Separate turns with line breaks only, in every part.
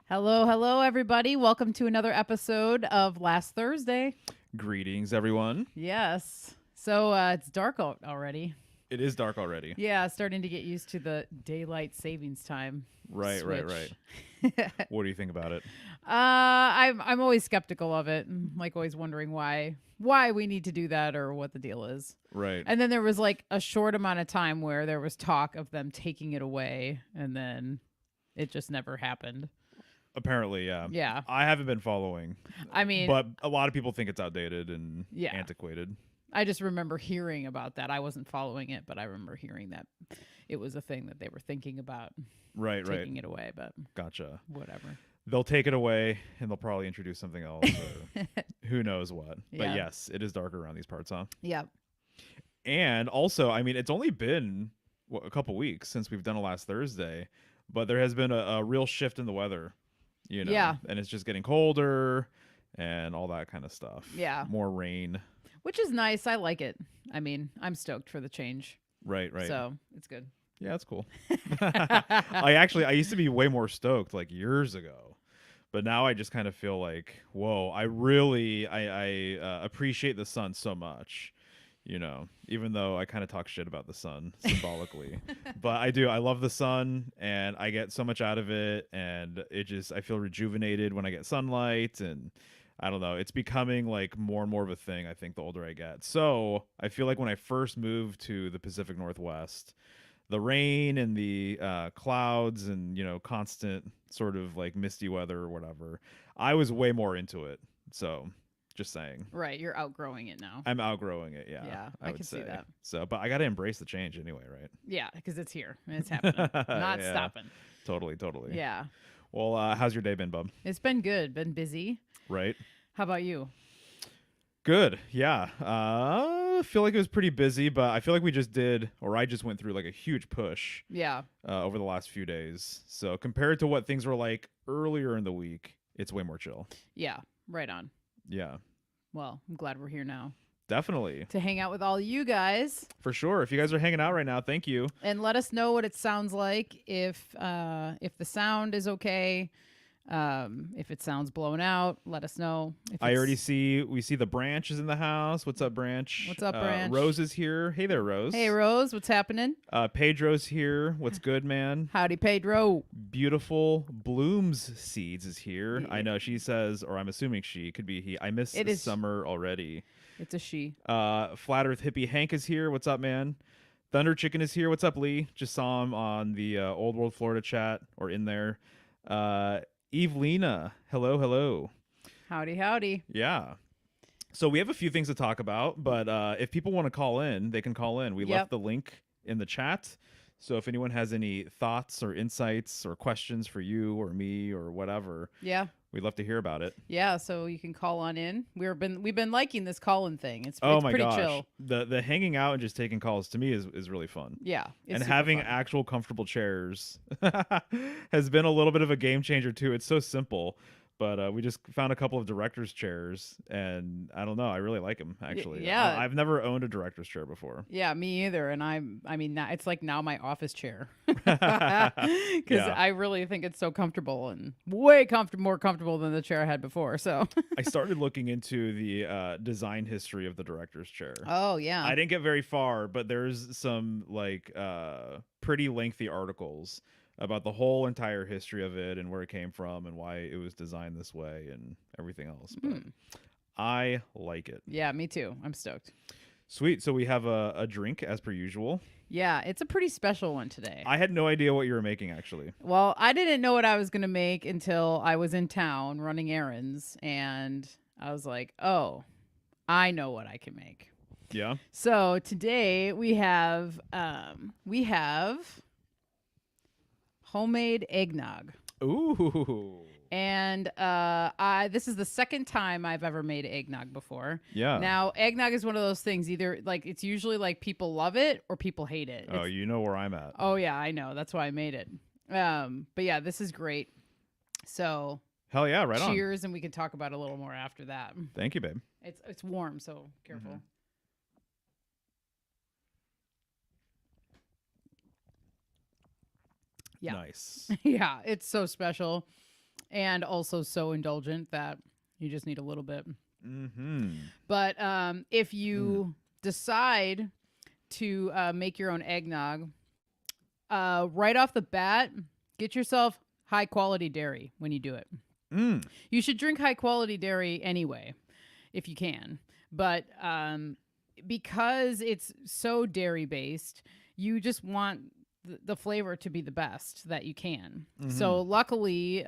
Hello, everybody. Welcome to another episode of Last Thursday.
Greetings, everyone.
Yes. So it's dark out already.
It is dark already.
Yeah, starting to get used to the daylight savings time.
Right.
switch.
What do you think about it?
I'm always skeptical of it. Like always wondering why we need to do that or what the deal is.
Right.
And then there was like a short amount of time where there was talk of them taking it away, and then it just never happened.
Apparently, yeah.
Yeah.
I haven't been following.
I mean,
but a lot of people think it's outdated and
Yeah.
antiquated.
I just remember hearing about that. I wasn't following it, but I remember hearing that it was a thing that they were thinking about taking it away, but
Gotcha.
whatever.
They'll take it away and they'll probably introduce something else or who knows what.
Yeah.
But yes, it is darker around these parts, huh?
Yeah.
And also, I mean, it's only been a couple weeks since we've done a Last Thursday, but there has been a real shift in the weather, you know.
Yeah.
And it's just getting colder and all that kind of stuff.
Yeah.
More rain.
Which is nice. I like it. I mean, I'm stoked for the change.
Right.
So it's good.
Yeah, that's cool. I used to be way more stoked like years ago, but now I just kind of feel like, whoa, I appreciate the sun so much, you know, even though I kind of talk shit about the sun symbolically, but I love the sun and I get so much out of it, and I feel rejuvenated when I get sunlight, and I don't know, it's becoming like more and more of a thing, I think, the older I get. So I feel like when I first moved to the Pacific Northwest, the rain and the clouds and, you know, constant sort of like misty weather or whatever, I was way more into it. So just saying.
Right. You're outgrowing it now.
I'm outgrowing it. Yeah.
Yeah,
I
I
would
can
say
see that.
So, but I got to embrace the change anyway, right?
Yeah, because it's here and it's happening. Not
Yeah.
stopping.
Totally.
Yeah.
Well, how's your day been, bub?
It's been good. Been busy.
Right.
How about you?
Good. Yeah. I feel like it was pretty busy, but I feel like I just went through like a huge push
Yeah.
over the last few days. So compared to what things were like earlier in the week, it's way more chill.
Yeah. Right on.
Yeah,
Well, I'm glad we're here now
definitely.
to hang out with all you guys.
For sure. If you guys are hanging out right now, thank you.
And let us know what it sounds like, if the sound is okay, if it sounds blown out, let us know. If
We see the Branch is in the house. What's up, Branch?
What's up, Branch?
Rose is here. Hey there, Rose.
Hey, Rose, what's happening?
Pedro's here. What's good, man?
Howdy, Pedro.
Beautiful Blooms Seeds is here.
Yeah.
I know she says, or I'm assuming she, could be he. I miss
It is.
summer already.
It's a she.
Flat Earth Hippie Hank is here. What's up, man? Thunder Chicken is here. What's up, Lee? Just saw him on the Old World Florida chat, or in there. Evelina, hello.
Howdy.
Yeah. So we have a few things to talk about, but if people want to call in, they can call in. We left the link in the chat. So if anyone has any thoughts or insights or questions for you or me or whatever,
Yeah.
we'd love to hear about it.
Yeah, so you can call on in. We've been liking this call-in thing. It's
Oh my
pretty
gosh.
chill.
The hanging out and just taking calls to me is really fun.
Yeah.
And
super
having
fun.
actual comfortable chairs has been a little bit of a game changer too. It's so simple, but we just found a couple of director's chairs, and I don't know, I really like them actually.
yeah.
I've never owned a director's chair before.
Yeah, me either. And I mean, now, it's like now my office chair.
Yeah.
Because I really think it's so comfortable and way more comfortable than the chair I had before. So.
I started looking into the design history of the director's chair.
Oh yeah.
I didn't get very far, but there's some like pretty lengthy articles about the whole entire history of it and where it came from and why it was designed this way and everything else. But I like it.
Yeah, me too. I'm stoked.
Sweet. So we have a drink as per usual.
Yeah, it's a pretty special one today.
I had no idea what you were making, actually.
Well, I didn't know what I was going to make until I was in town running errands, and I was like, oh, I know what I can make.
Yeah.
So today we have homemade eggnog.
Ooh.
And this is the second time I've ever made eggnog before.
Yeah.
Now, eggnog is one of those things, either like it's usually like people love it or people hate it.
Oh, you know where I'm at.
Oh yeah, I know. That's why I made it. But yeah, this is great. So
Hell yeah, right on.
cheers, and we can talk about it a little more after that.
Thank you, babe.
It's warm, so careful.
Mhm.
Yeah.
Nice.
Yeah, it's so special. and also so indulgent that you just need a little bit.
Mm-hmm.
But if
Mm.
you decide to make your own eggnog, right off the bat, get yourself high quality dairy when you do it.
Mm.
You should drink high quality dairy anyway, if you can. But because it's so dairy based, you just want the flavor to be the best that you can.
Mm-hmm.
So, luckily,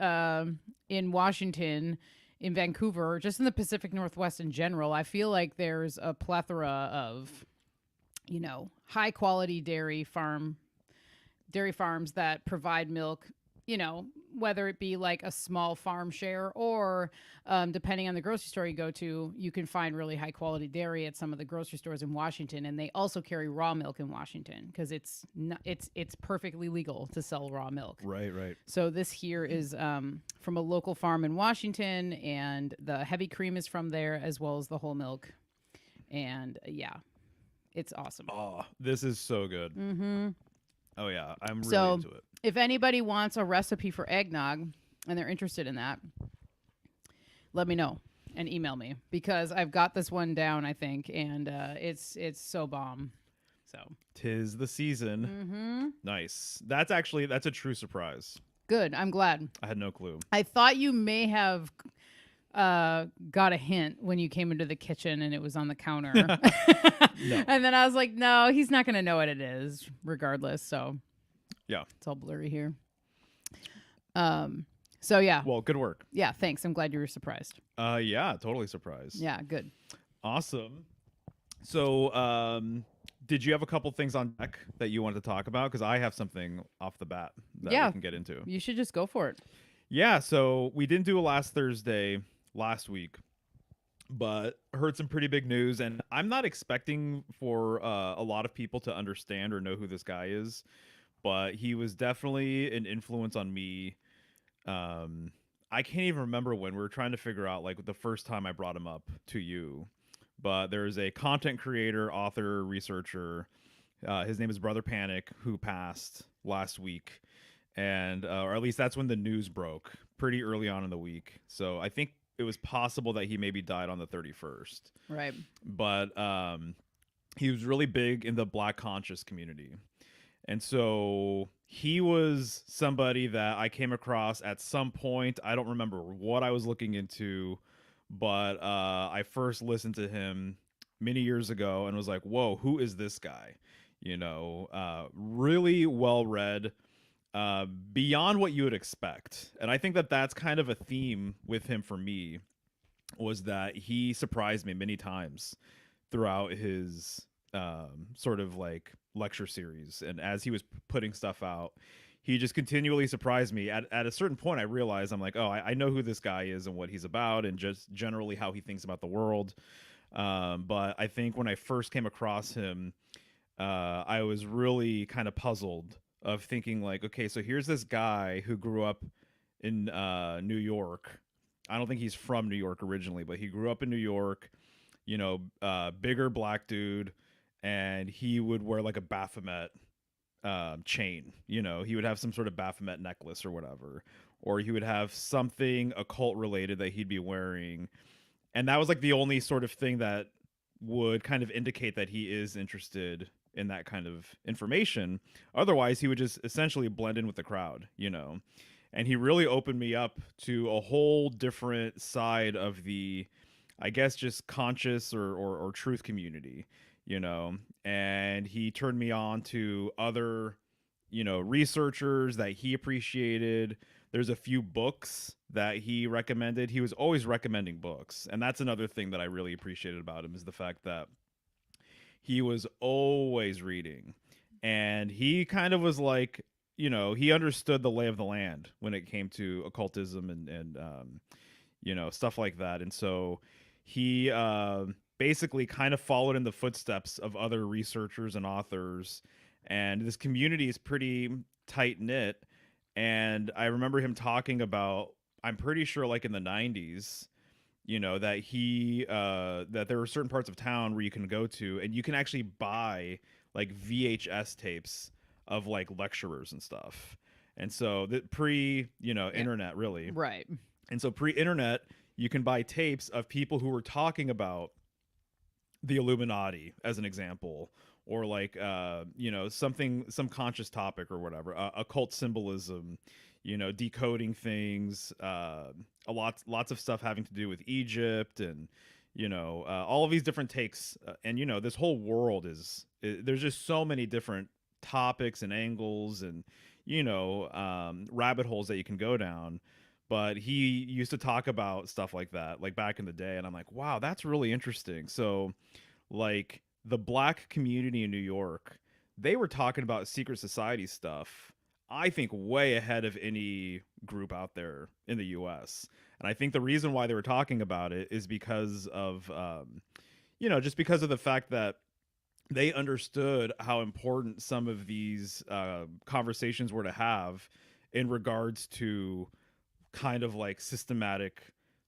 in Washington, in Vancouver, just in the Pacific Northwest in general, I feel like there's a plethora of, high quality dairy farms that provide milk, whether it be like a small farm share or depending on the grocery store you go to, you can find really high quality dairy at some of the grocery stores in Washington. And they also carry raw milk in Washington because it's perfectly legal to sell raw milk.
Right, right.
So this here is from a local farm in Washington, and the heavy cream is from there as well as the whole milk. And yeah, it's awesome.
Oh, this is so good.
Mm-hmm.
Oh yeah, I'm really
So
into it.
if anybody wants a recipe for eggnog and they're interested in that, let me know and email me because I've got this one down, I think, and it's so bomb. So
'Tis the season.
mm-hmm.
Nice. That's a true surprise.
Good. I'm glad.
I had no clue.
I thought you may have got a hint when you came into the kitchen and it was on the counter.
No.
And then I was like, no, he's not going to know what it is regardless. So
Yeah.
it's all blurry here. So yeah.
Well, good work.
Yeah, thanks. I'm glad you were surprised.
Yeah, totally surprised.
Yeah, good.
Awesome. So, did you have a couple things on deck that you wanted to talk about? Because I have something off the bat that
Yeah.
we can get into.
You should just go for it.
Yeah, so we didn't do a last Thursday last week, but heard some pretty big news, and I'm not expecting for a lot of people to understand or know who this guy is, but he was definitely an influence on me. I can't even remember when we were trying to figure out like the first time I brought him up to you, but there's a content creator, author, researcher. His name is Brother Panic, who passed last week, and or at least that's when the news broke pretty early on in the week. So I think it was possible that he maybe died on the 31st.
Right.
But he was really big in the Black conscious community. And so he was somebody that I came across at some point. I don't remember what I was looking into, but I first listened to him many years ago and was like, whoa, who is this guy? Really well read, beyond what you would expect. And I think that that's kind of a theme with him for me, was that he surprised me many times throughout his sort of like lecture series. And as he was putting stuff out, he just continually surprised me. At a certain point, I realized I'm like, oh, I know who this guy is and what he's about and just generally how he thinks about the world. But I think when I first came across him, I was really kind of puzzled of thinking like, okay, so here's this guy who grew up in New York. I don't think he's from New York originally, but he grew up in New York, bigger black dude, and he would wear like a Baphomet chain. He would have some sort of Baphomet necklace or whatever, or he would have something occult related that he'd be wearing. And that was like the only sort of thing that would kind of indicate that he is interested in that kind of information. Otherwise, he would just essentially blend in with the crowd. And he really opened me up to a whole different side of the, I guess, just conscious or truth community. And he turned me on to other, researchers that he appreciated. There's a few books that he recommended. He was always recommending books. And that's another thing that I really appreciated about him, is the fact that he was always reading. And he kind of was like, he understood the lay of the land when it came to occultism and stuff like that. And so he basically kind of followed in the footsteps of other researchers and authors. And this community is pretty tight knit. And I remember him talking about, I'm pretty sure like in the 90s, that that there were certain parts of town where you can go to and you can actually buy like VHS tapes of like lecturers and stuff. And so the pre,
Yeah.
internet really.
Right.
And so pre-internet, you can buy tapes of people who were talking about the Illuminati as an example, or like some conscious topic or whatever, occult symbolism, decoding things, lots of stuff having to do with Egypt, and all of these different takes, and this whole world there's just so many different topics and angles, and rabbit holes that you can go down. But he used to talk about stuff like that, like back in the day, and I'm like, wow, that's really interesting. So like the black community in New York, they were talking about secret society stuff, I think way ahead of any group out there in the US. And I think the reason why they were talking about it is because of just because of the fact that they understood how important some of these conversations were to have in regards to kind of like systematic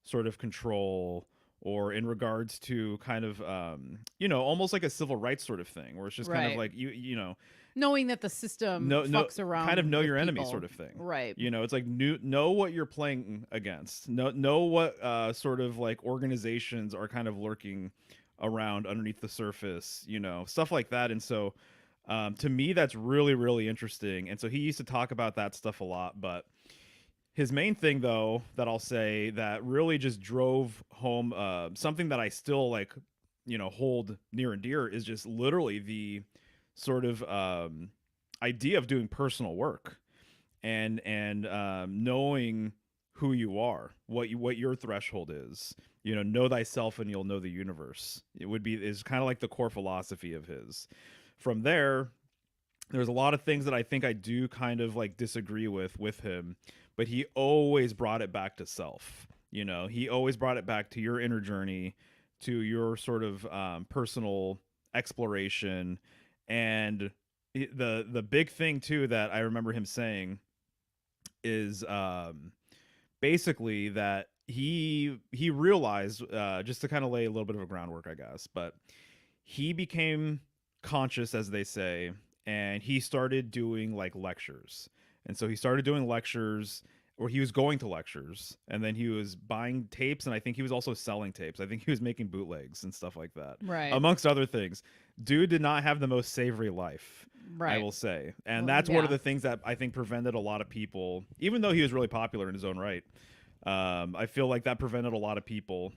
sort of control, or in regards to kind of almost like a civil rights sort of thing, where it's just kind of
Right.
like
Knowing that the system
no
fucks around
kind of know
with
your enemy
people.
sort of thing.
Right.
It's like know what you're playing against, know what sort of like organizations are kind of lurking around underneath the surface, stuff like that. And so to me that's really really interesting, and so he used to talk about that stuff a lot. But his main thing, though, that I'll say that really just drove home something that I still like, hold near and dear, is just literally the sort of idea of doing personal work, and knowing who you are, what your threshold is. Know thyself, and you'll know the universe. Is kind of like the core philosophy of his. From there's a lot of things that I think I do kind of like disagree with him, but he always brought it back to self. He always brought it back to your inner journey, to your sort of personal exploration. And the big thing too that I remember him saying is basically that he realized, just to kind of lay a little bit of a groundwork, I guess, but he became conscious, as they say, and he started doing like lectures. And so he started doing lectures, or he was going to lectures, and then he was buying tapes, and I think he was also selling tapes. I think he was making bootlegs and stuff like that,
Right.
amongst other things. Dude did not have the most savory life, I
Right.
will say. And
Well,
that's one of
yeah.
the things that I think prevented a lot of people, even though he was really popular in his own right. I feel like that prevented a lot of people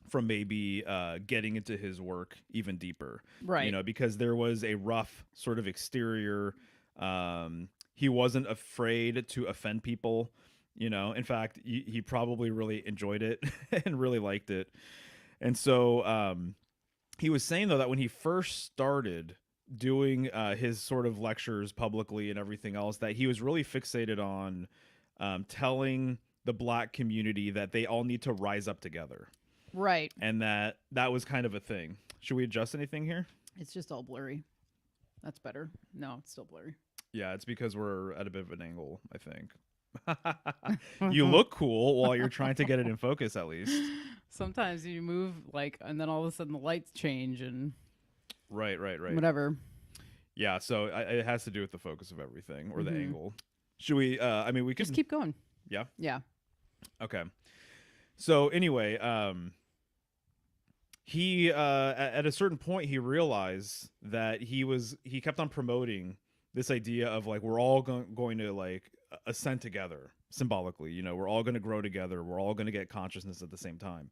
from maybe getting into his work even deeper,
Right.
because there was a rough sort of exterior. He wasn't afraid to offend people. In fact, he probably really enjoyed it and really liked it. And so he was saying, though, that when he first started doing his sort of lectures publicly and everything else, that he was really fixated on telling the black community that they all need to rise up together,
Right.
and that was kind of a thing. Should we adjust anything here?
It's just all blurry. That's better. No, it's still blurry.
Yeah, it's because we're at a bit of an angle, I think. You look cool while you're trying to get it in focus, at least.
Sometimes you move like, and then all of a sudden the lights change and
Right.
whatever.
Yeah, so it has to do with the focus of everything, or the
Mhm.
angle. Should we? I mean, we could
Just keep going.
Yeah.
Yeah.
Okay. So anyway, he at a certain point he realized that he kept on promoting this idea of like we're all going to like ascend together symbolically. We're all going to grow together. We're all going to get consciousness at the same time.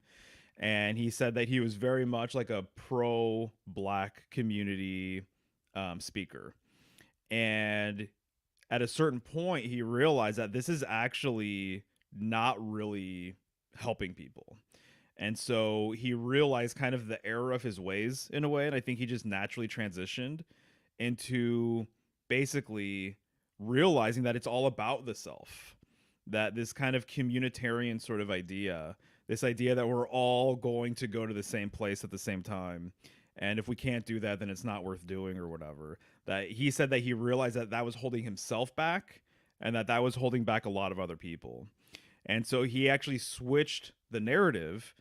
And he said that he was very much like a pro black community speaker. And at a certain point he realized that this is actually not really helping people. And so he realized kind of the error of his ways in a way, and I think he just naturally transitioned into basically realizing that it's all about the self, that this kind of communitarian sort of idea, this idea that we're all going to go to the same place at the same time, and if we can't do that then it's not worth doing or whatever. That he said that he realized that that was holding himself back, and that was holding back a lot of other people. And so he actually switched the narrative,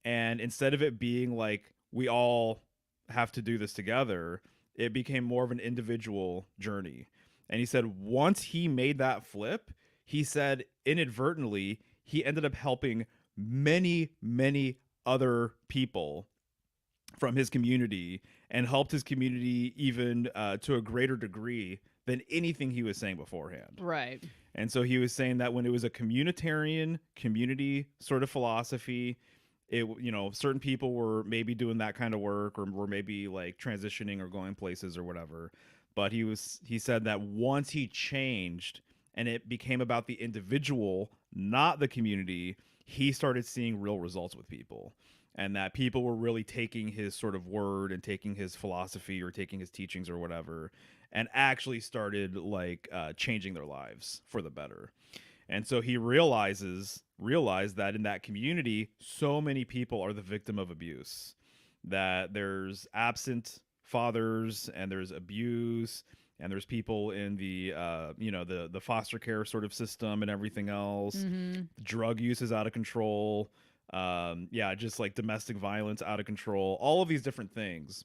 and instead of it being like we all have to do this together, it became more of an individual journey. And he said once he made that flip, he said inadvertently he ended up helping many other people from his community, and helped his community even to a greater degree than anything he was saying beforehand.
Right.
And so he was saying that when it was a communitarian community sort of philosophy, it, certain people were maybe doing that kind of work, or were maybe like transitioning or going places or whatever. But he said that once he changed and it became about the individual, not the community, he started seeing real results with people. And that people were really taking his sort of word and taking his philosophy or taking his teachings or whatever, and actually started like changing their lives for the better. And so he realized that in that community, so many people are the victim of abuse, that there's absent fathers and there's abuse, and there's people in the the foster care sort of system and everything else.
Mm-hmm.
Drug use is out of control. Just like domestic violence out of control, all of these different things.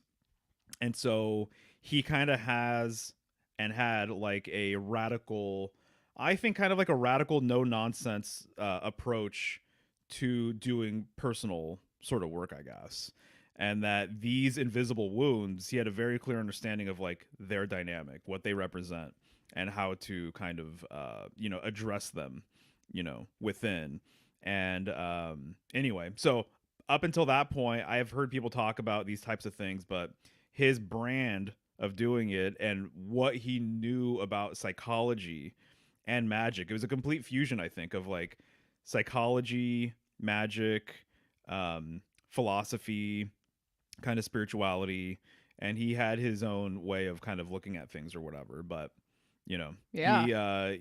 And so he kind of has and had like a radical, I think kind of like a radical no nonsense approach to doing personal sort of work, I guess. And that these invisible wounds, he had a very clear understanding of like their dynamic, what they represent, and how to kind of address them within. And anyway, so up until that point, I have heard people talk about these types of things, but his brand of doing it and what he knew about psychology and magic, it was a complete fusion, I think, of like psychology, magic, philosophy, kind of spirituality, and he had his own way of kind of looking at things or whatever. But
Yeah.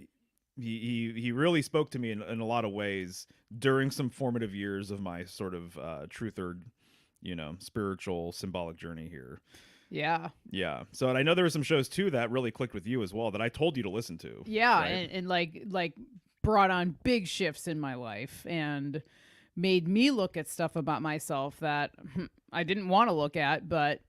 he really spoke to me in a lot of ways during some formative years of my sort of truther, spiritual symbolic journey here.
Yeah.
Yeah. So, and I know there were some shows too that really clicked with you as well that I told you to listen to.
Yeah,
right?
and like brought on big shifts in my life and made me look at stuff about myself that I didn't want to look at, but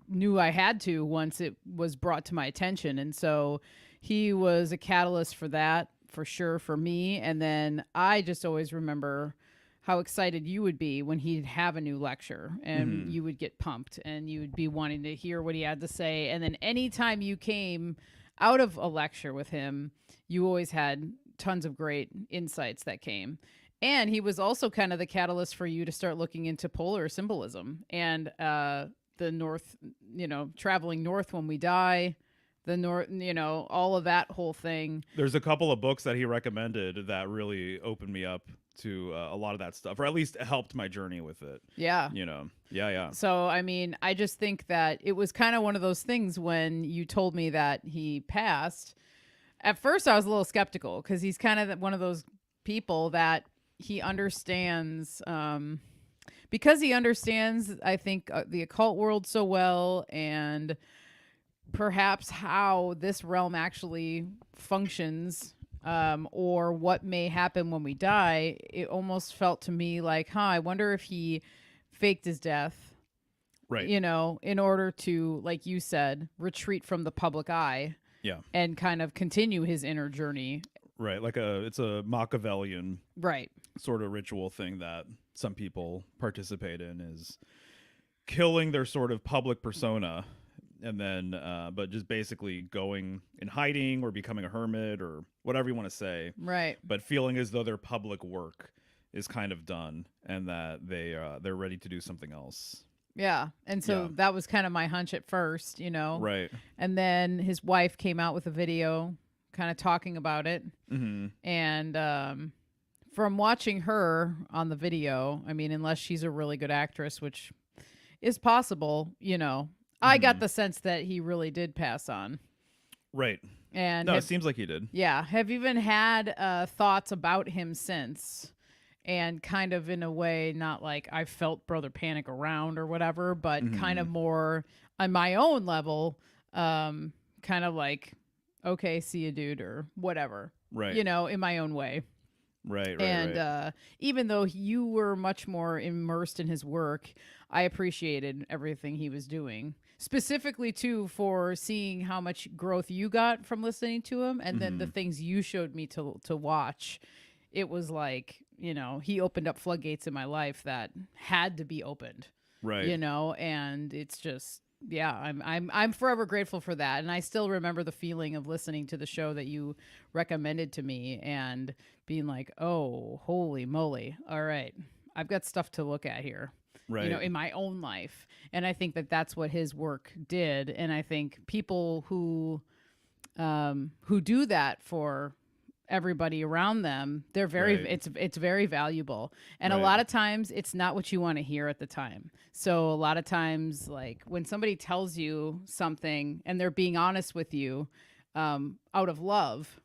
knew I had to once it was brought to my attention. And so he was a catalyst for that, for sure, for me. And then I just always remember how excited you would be when he'd have a new lecture, and you would get pumped and you would be wanting to hear what he had to say. And then anytime you came out of a lecture with him, you always had tons of great insights that came. And he was also kind of the catalyst for you to start looking into polar symbolism and the north, traveling north when we die, the north, all of that whole thing.
There's a couple of books that he recommended that really opened me up to a lot of that stuff, or at least helped my journey with it.
Yeah.
Yeah.
So, I mean, I just think that it was kind of one of those things when you told me that he passed. At first, I was a little skeptical because he's kind of one of those people that he understands, because he understands, I think, the occult world so well, and perhaps how this realm actually functions, or what may happen when we die. It almost felt to me like, I wonder if he faked his death,
right?
In order to, like you said, retreat from the public eye, and kind of continue his inner journey.
Right, like it's a Machiavellian
right
sort of ritual thing that some people participate in, is killing their sort of public persona, and then but just basically going in hiding or becoming a hermit or whatever you want to say,
right,
but feeling as though their public work is kind of done and that they're ready to do something else.
Yeah. And so that was kind of my hunch at first,
Right.
And then his wife came out with a video kind of talking about it.
Mm-hmm.
And from watching her on the video, I mean, unless she's a really good actress, which is possible, I got the sense that he really did pass on.
Right.
And
no, it seems like he did.
Yeah. Have you even had thoughts about him since? And kind of in a way, not like I felt Brother Panic around or whatever, but kind of more on my own level, kind of like, okay, see you, dude, or whatever.
Right.
In my own way.
Right, right,
And
right.
even though you were much more immersed in his work, I appreciated everything he was doing. Specifically, too, for seeing how much growth you got from listening to him, and then the
Hmm.
things you showed me to watch. It was like, he opened up floodgates in my life that had to be opened.
Right.
And it's just, yeah, I'm forever grateful for that. And I still remember the feeling of listening to the show that you recommended to me and being like, oh, holy moly, all right, I've got stuff to look at here,
Right.
in my own life. And I think that that's what his work did. And I think people who do that for everybody around them, they're very
Right.
it's very valuable. And a
Right.
lot of times it's not what you want to hear at the time. So a lot of times, like, when somebody tells you something and they're being honest with you, out of love,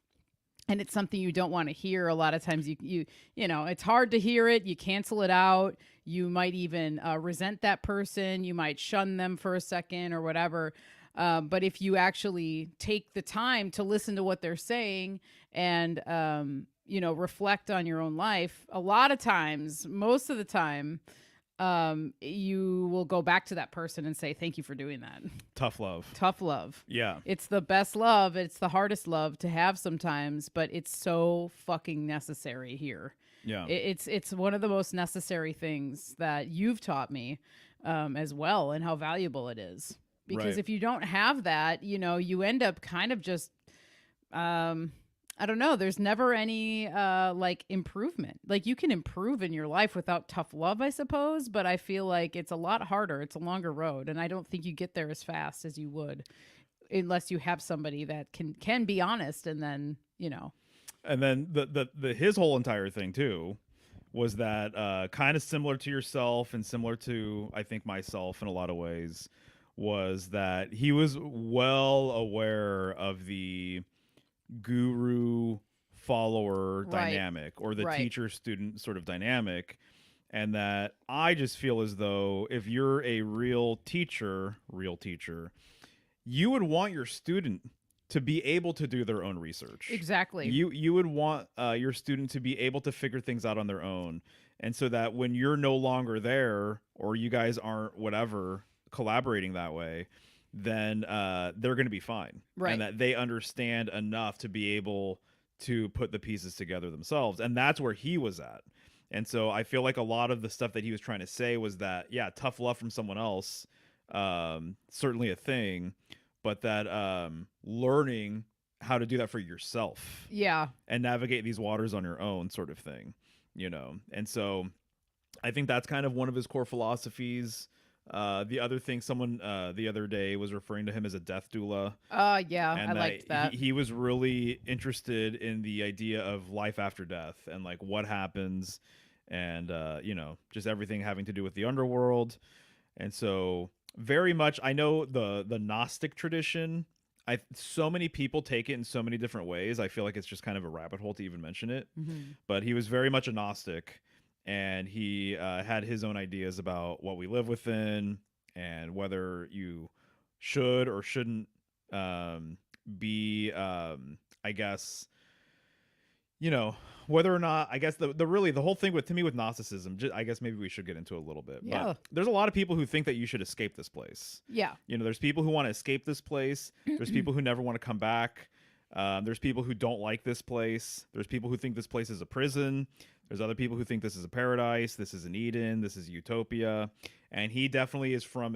and it's something you don't want to hear, a lot of times it's hard to hear it, you cancel it out, you might even resent that person, you might shun them for a second or whatever. But if you actually take the time to listen to what they're saying and reflect on your own life, a lot of times, most of the time, you will go back to that person and say, thank you for doing that.
Tough love.
Tough love.
Yeah.
It's the best love. It's the hardest love to have sometimes, but it's so fucking necessary here.
Yeah.
It's one of the most necessary things that you've taught me, as well, and how valuable it is. Because
Right.
if you don't have that, you end up kind of just, I don't know. There's never any like improvement. Like, you can improve in your life without tough love, I suppose, but I feel like it's a lot harder. It's a longer road, and I don't think you get there as fast as you would unless you have somebody that can be honest, and then,
And then the his whole entire thing too was that kind of similar to yourself and similar to, I think, myself in a lot of ways, was that he was well aware of the guru follower
right,
dynamic, or the
right,
teacher student sort of dynamic. And that I just feel as though if you're a real teacher, you would want your student to be able to do their own research.
exactly,
You would want your student to be able to figure things out on their own, and so that when you're no longer there, or you guys aren't whatever collaborating that way, then they're going to be fine, and
right,
that they understand enough to be able to put the pieces together themselves. And that's where he was at. And so I feel like a lot of the stuff that he was trying to say was that, yeah, tough love from someone else, certainly a thing, but that learning how to do that for yourself
yeah,
and navigate these waters on your own, sort of thing. And so I think that's kind of one of his core philosophies. The other thing, someone the other day was referring to him as a death doula,
yeah, I
and that
liked that.
he was really interested in the idea of life after death, and like what happens, and just everything having to do with the underworld. And so very much, I know the Gnostic tradition. So many people take it in so many different ways. I feel like it's just kind of a rabbit hole to even mention it.
Hmm.
But he was very much a Gnostic, and he had his own ideas about what we live within, and whether you should or shouldn't be, I guess, you know whether or not, I guess, the really the whole thing with, to me, with Gnosticism, I guess maybe we should get into a little bit. But
Yeah,
there's a lot of people who think that you should escape this place.
yeah,
There's people who want to escape this place, there's people who never want to come back, there's people who don't like this place, there's people who think this place is a prison, there's other people who think this is a paradise, this is an Eden, this is utopia. And he definitely is from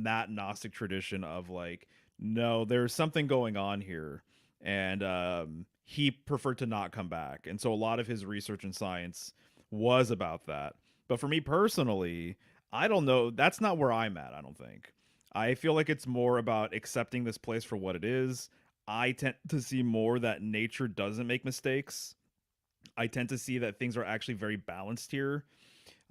that Gnostic tradition of like, no, there's something going on here. And he preferred to not come back. And so a lot of his research and science was about that. But for me personally, I don't know. That's not where I'm at, I don't think. I feel like it's more about accepting this place for what it is. I tend to see more that nature doesn't make mistakes. I tend to see that things are actually very balanced here.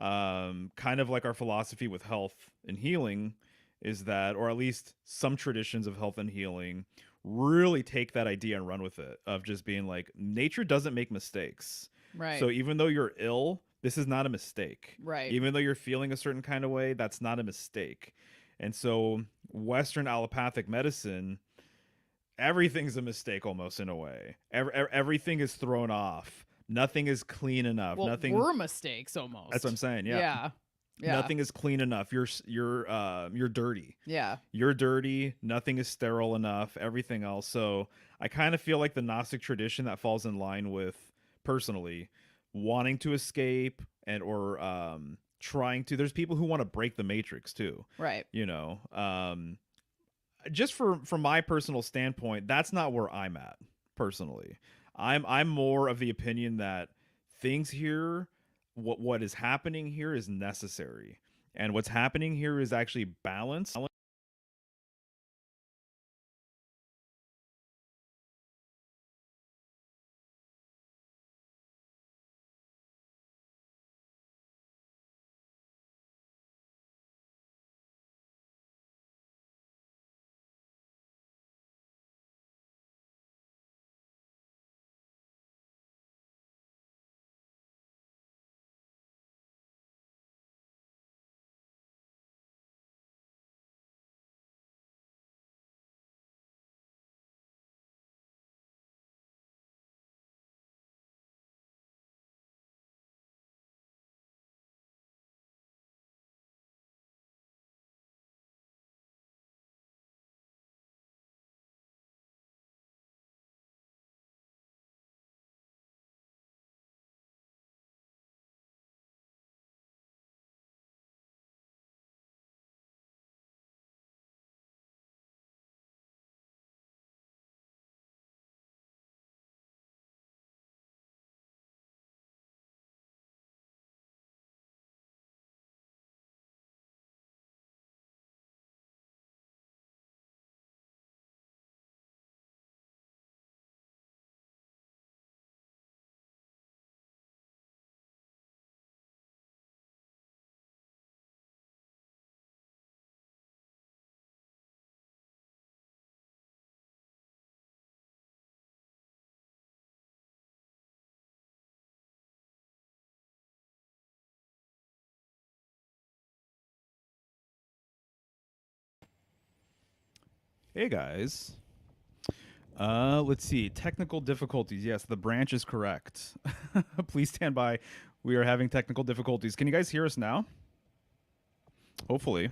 Kind of like our philosophy with health and healing is that, or at least some traditions of health and healing, really take that idea and run with it, of just being like, nature doesn't make mistakes.
right,
So even though you're ill, this is not a mistake.
right,
Even though you're feeling a certain kind of way, that's not a mistake. And so Western allopathic medicine, everything's a mistake almost, in a way. Everything is thrown off Nothing is clean enough.
Well,
Nothing.
we're mistakes almost.
That's what I'm saying. Yeah.
Yeah. Yeah.
Nothing is clean enough. You're dirty.
Yeah.
You're dirty. Nothing is sterile enough. Everything else. So I kind of feel like the Gnostic tradition that falls in line with, personally, wanting to escape or trying to. There's people who want to break the matrix too.
Right.
You know, just from my personal standpoint, that's not where I'm at personally. I'm more of the opinion that things here, what is happening here is necessary, and what's happening here is actually balance. Hey guys. Let's see. Technical difficulties. Yes, the branch is correct. Please stand by. We are having technical difficulties. Can you guys hear us now? Hopefully.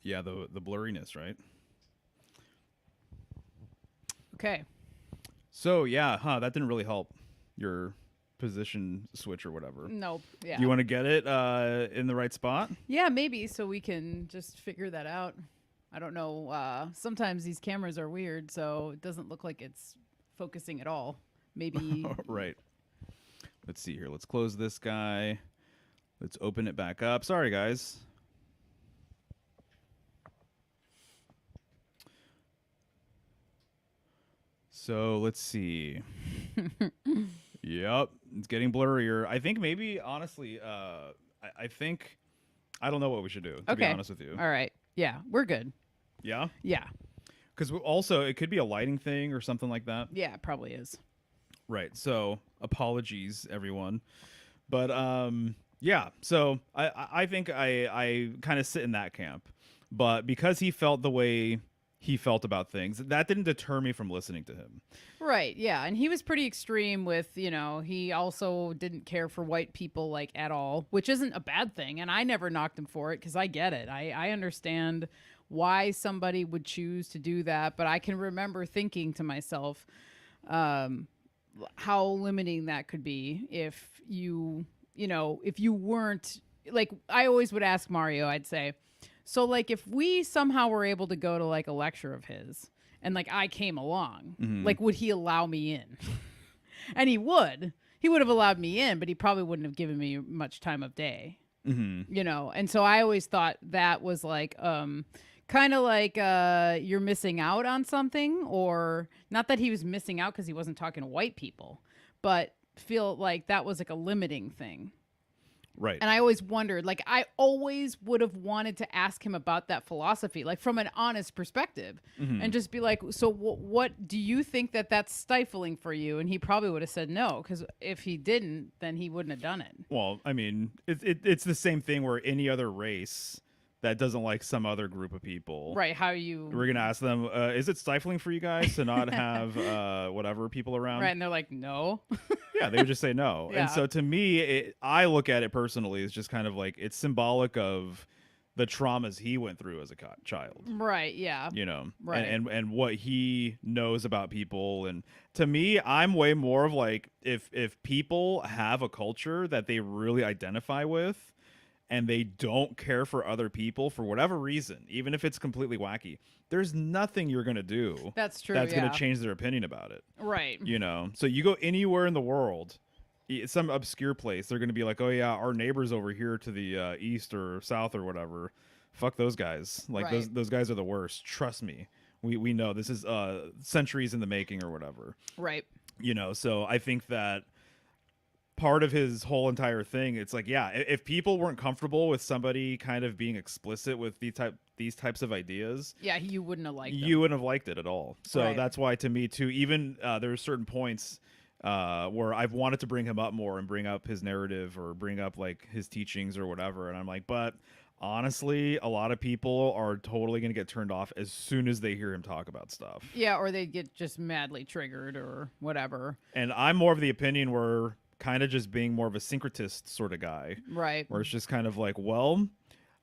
Yeah, the blurriness, right?
Okay.
So yeah, that didn't really help your position switch or whatever.
Nope. Yeah.
You want to get it in the right spot?
Yeah, maybe so we can just figure that out. I don't know. Sometimes these cameras are weird, so it doesn't look like it's focusing at all. Maybe.
Right. Let's see here. Let's close this guy. Let's open it back up. Sorry, guys. So let's see. Yep, it's getting blurrier. I think maybe, honestly, I think, I don't know what we should do, to be honest with you.
All right. Yeah, we're good.
Yeah?
Yeah.
Because also, it could be a lighting thing or something like that.
Yeah, it probably is.
Right. So, apologies, everyone. But, yeah. So, I think I kind of sit in that camp. But because he felt the way he felt about things, that didn't deter me from listening to him.
Right, yeah. And he was pretty extreme with, he also didn't care for white people like at all, which isn't a bad thing. And I never knocked him for it because I get it. I understand why somebody would choose to do that. But I can remember thinking to myself how limiting that could be if if you weren't, like, I always would ask Mario, I'd say, so, like, if we somehow were able to go to, like, a lecture of his and, like, I came along, like, would he allow me in? And he would. He would have allowed me in, but he probably wouldn't have given me much time of day, And so I always thought that was, like, kind of like you're missing out on something, or not that he was missing out because he wasn't talking to white people, but feel like that was, like, a limiting thing.
Right.
And I always wondered, like, I always would have wanted to ask him about that philosophy, like from an honest perspective, and just be like, so what do you think that's stifling for you? And he probably would have said no, because if he didn't, then he wouldn't have done it.
Well, I mean, it's the same thing where any other race, that doesn't like some other group of people.
Right. How you.
We're gonna ask them, is it stifling for you guys to not have whatever people around?
Right. And they're like, no.
Yeah, they would just say no. And
Yeah.
so to me, I look at it personally as just kind of like it's symbolic of the traumas he went through as a child.
Right. Yeah.
You know,
Right.
and what he knows about people. And to me, I'm way more of like if people have a culture that they really identify with and they don't care for other people for whatever reason, even if it's completely wacky, there's nothing you're going to do
That's true.
that's
Yeah.
going to change their opinion about it.
Right.
You know, so you go anywhere in the world, some obscure place, they're going to be like, oh yeah, our neighbors over here to the east or south or whatever, fuck those guys. Like
Right.
those guys are the worst. Trust me. We know this is centuries in the making or whatever.
Right.
You know, so I think that part of his whole entire thing, it's like, yeah, if people weren't comfortable with somebody kind of being explicit with these types of ideas,
Yeah. You wouldn't have liked
you wouldn't have liked it at all. So
Right.
that's why to me too, even there are certain points where I've wanted to bring him up more and bring up his narrative or bring up like his teachings or whatever. And I'm like, but honestly, a lot of people are totally going to get turned off as soon as they hear him talk about stuff.
Yeah, or they'd get just madly triggered or whatever.
And I'm more of the opinion where kind of just being more of a syncretist sort of guy,
Right.
where it's just kind of like, well,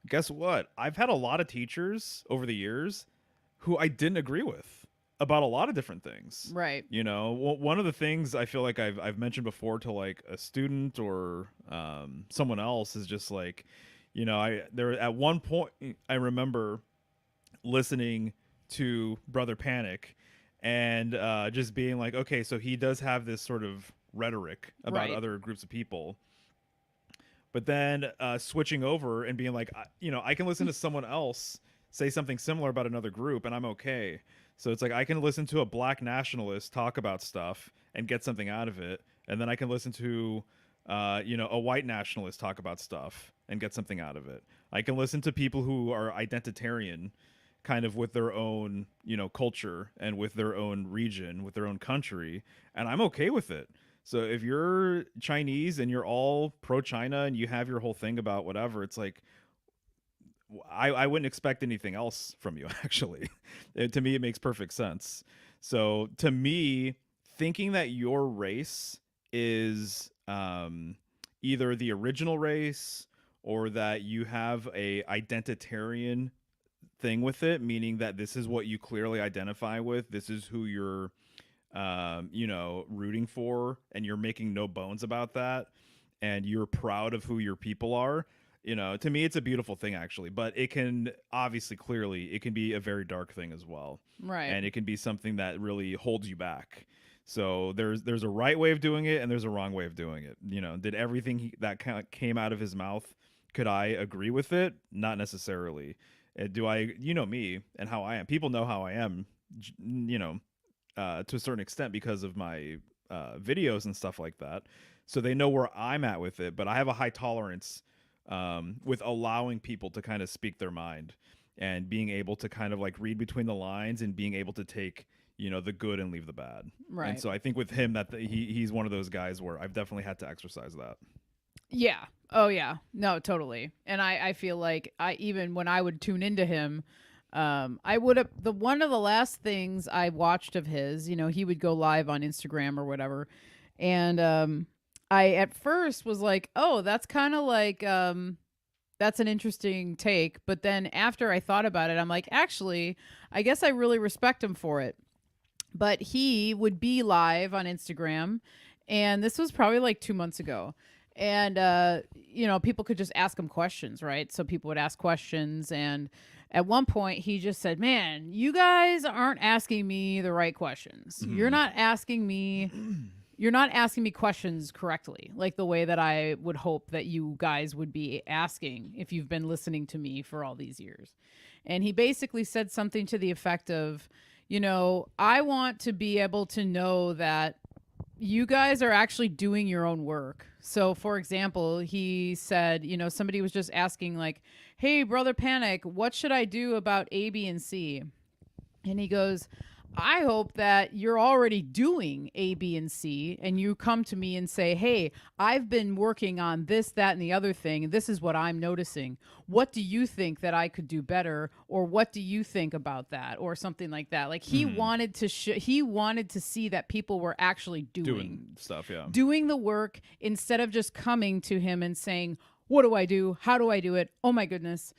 guess what? I've had a lot of teachers over the years who I didn't agree with about a lot of different things.
Right.
You know, one of the things I feel like I've mentioned before to like a student or someone else is just like, you know, there at one point I remember listening to Brother Panic and just being like, okay, so he does have this sort of rhetoric about
Right.
other groups of people, but then switching over and being like, you know, I can listen to someone else say something similar about another group and I'm okay. So it's like I can listen to a black nationalist talk about stuff and get something out of it, and then I can listen to you know, a white nationalist talk about stuff and get something out of it. I can listen to people who are identitarian kind of with their own, you know, culture and with their own region, with their own country, and I'm okay with it. So if you're Chinese and you're all pro China and you have your whole thing about whatever, it's like I wouldn't expect anything else from you, actually. To me, it makes perfect sense. So to me, thinking that your race is either the original race or that you have a identitarian thing with it, meaning that this is what you clearly identify with, this is who you're you know, rooting for, and you're making no bones about that, and you're proud of who your people are. You know, to me, it's a beautiful thing, actually, but it can obviously, clearly, it can be a very dark thing as well.
Right.
And it can be something that really holds you back. So there's a right way of doing it and there's a wrong way of doing it. You know, did everything that came out of his mouth, could I agree with it? Not necessarily. Do I, you know me and how I am. People know how I am, you know, to a certain extent because of my videos and stuff like that. So they know where I'm at with it, but I have a high tolerance with allowing people to kind of speak their mind and being able to kind of like read between the lines and being able to take, you know, the good and leave the bad.
Right.
And so I think with him that he's one of those guys where I've definitely had to exercise that.
Yeah. Oh yeah. No, totally. And I feel like even when I would tune into him, I would have one of the last things I watched of his, you know, he would go live on Instagram or whatever. And I at first was like, oh, that's kind of like that's an interesting take. But then after I thought about it, I'm like, actually, I guess I really respect him for it. But he would be live on Instagram, and this was probably like 2 months ago. And you know, people could just ask him questions, right? So people would ask questions, and at one point he just said, "Man, you guys aren't asking me the right questions.
Mhm.
You're not asking me questions correctly, like the way that I would hope that you guys would be asking if you've been listening to me for all these years." And he basically said something to the effect of, you know, I want to be able to know that you guys are actually doing your own work. So, for example, he said, you know, somebody was just asking like, "Hey, Brother Panic, what should I do about A, B, and C?" And he goes, I hope that you're already doing A, B, and C, and you come to me and say, hey, I've been working on this, that, and the other thing, and this is what I'm noticing. What do you think that I could do better? Or what do you think about that? Or something like that. Like he
Mhm.
wanted to he wanted to see that people were actually
Doing stuff, yeah.
doing the work instead of just coming to him and saying, what do I do? How do I do it? Oh my goodness.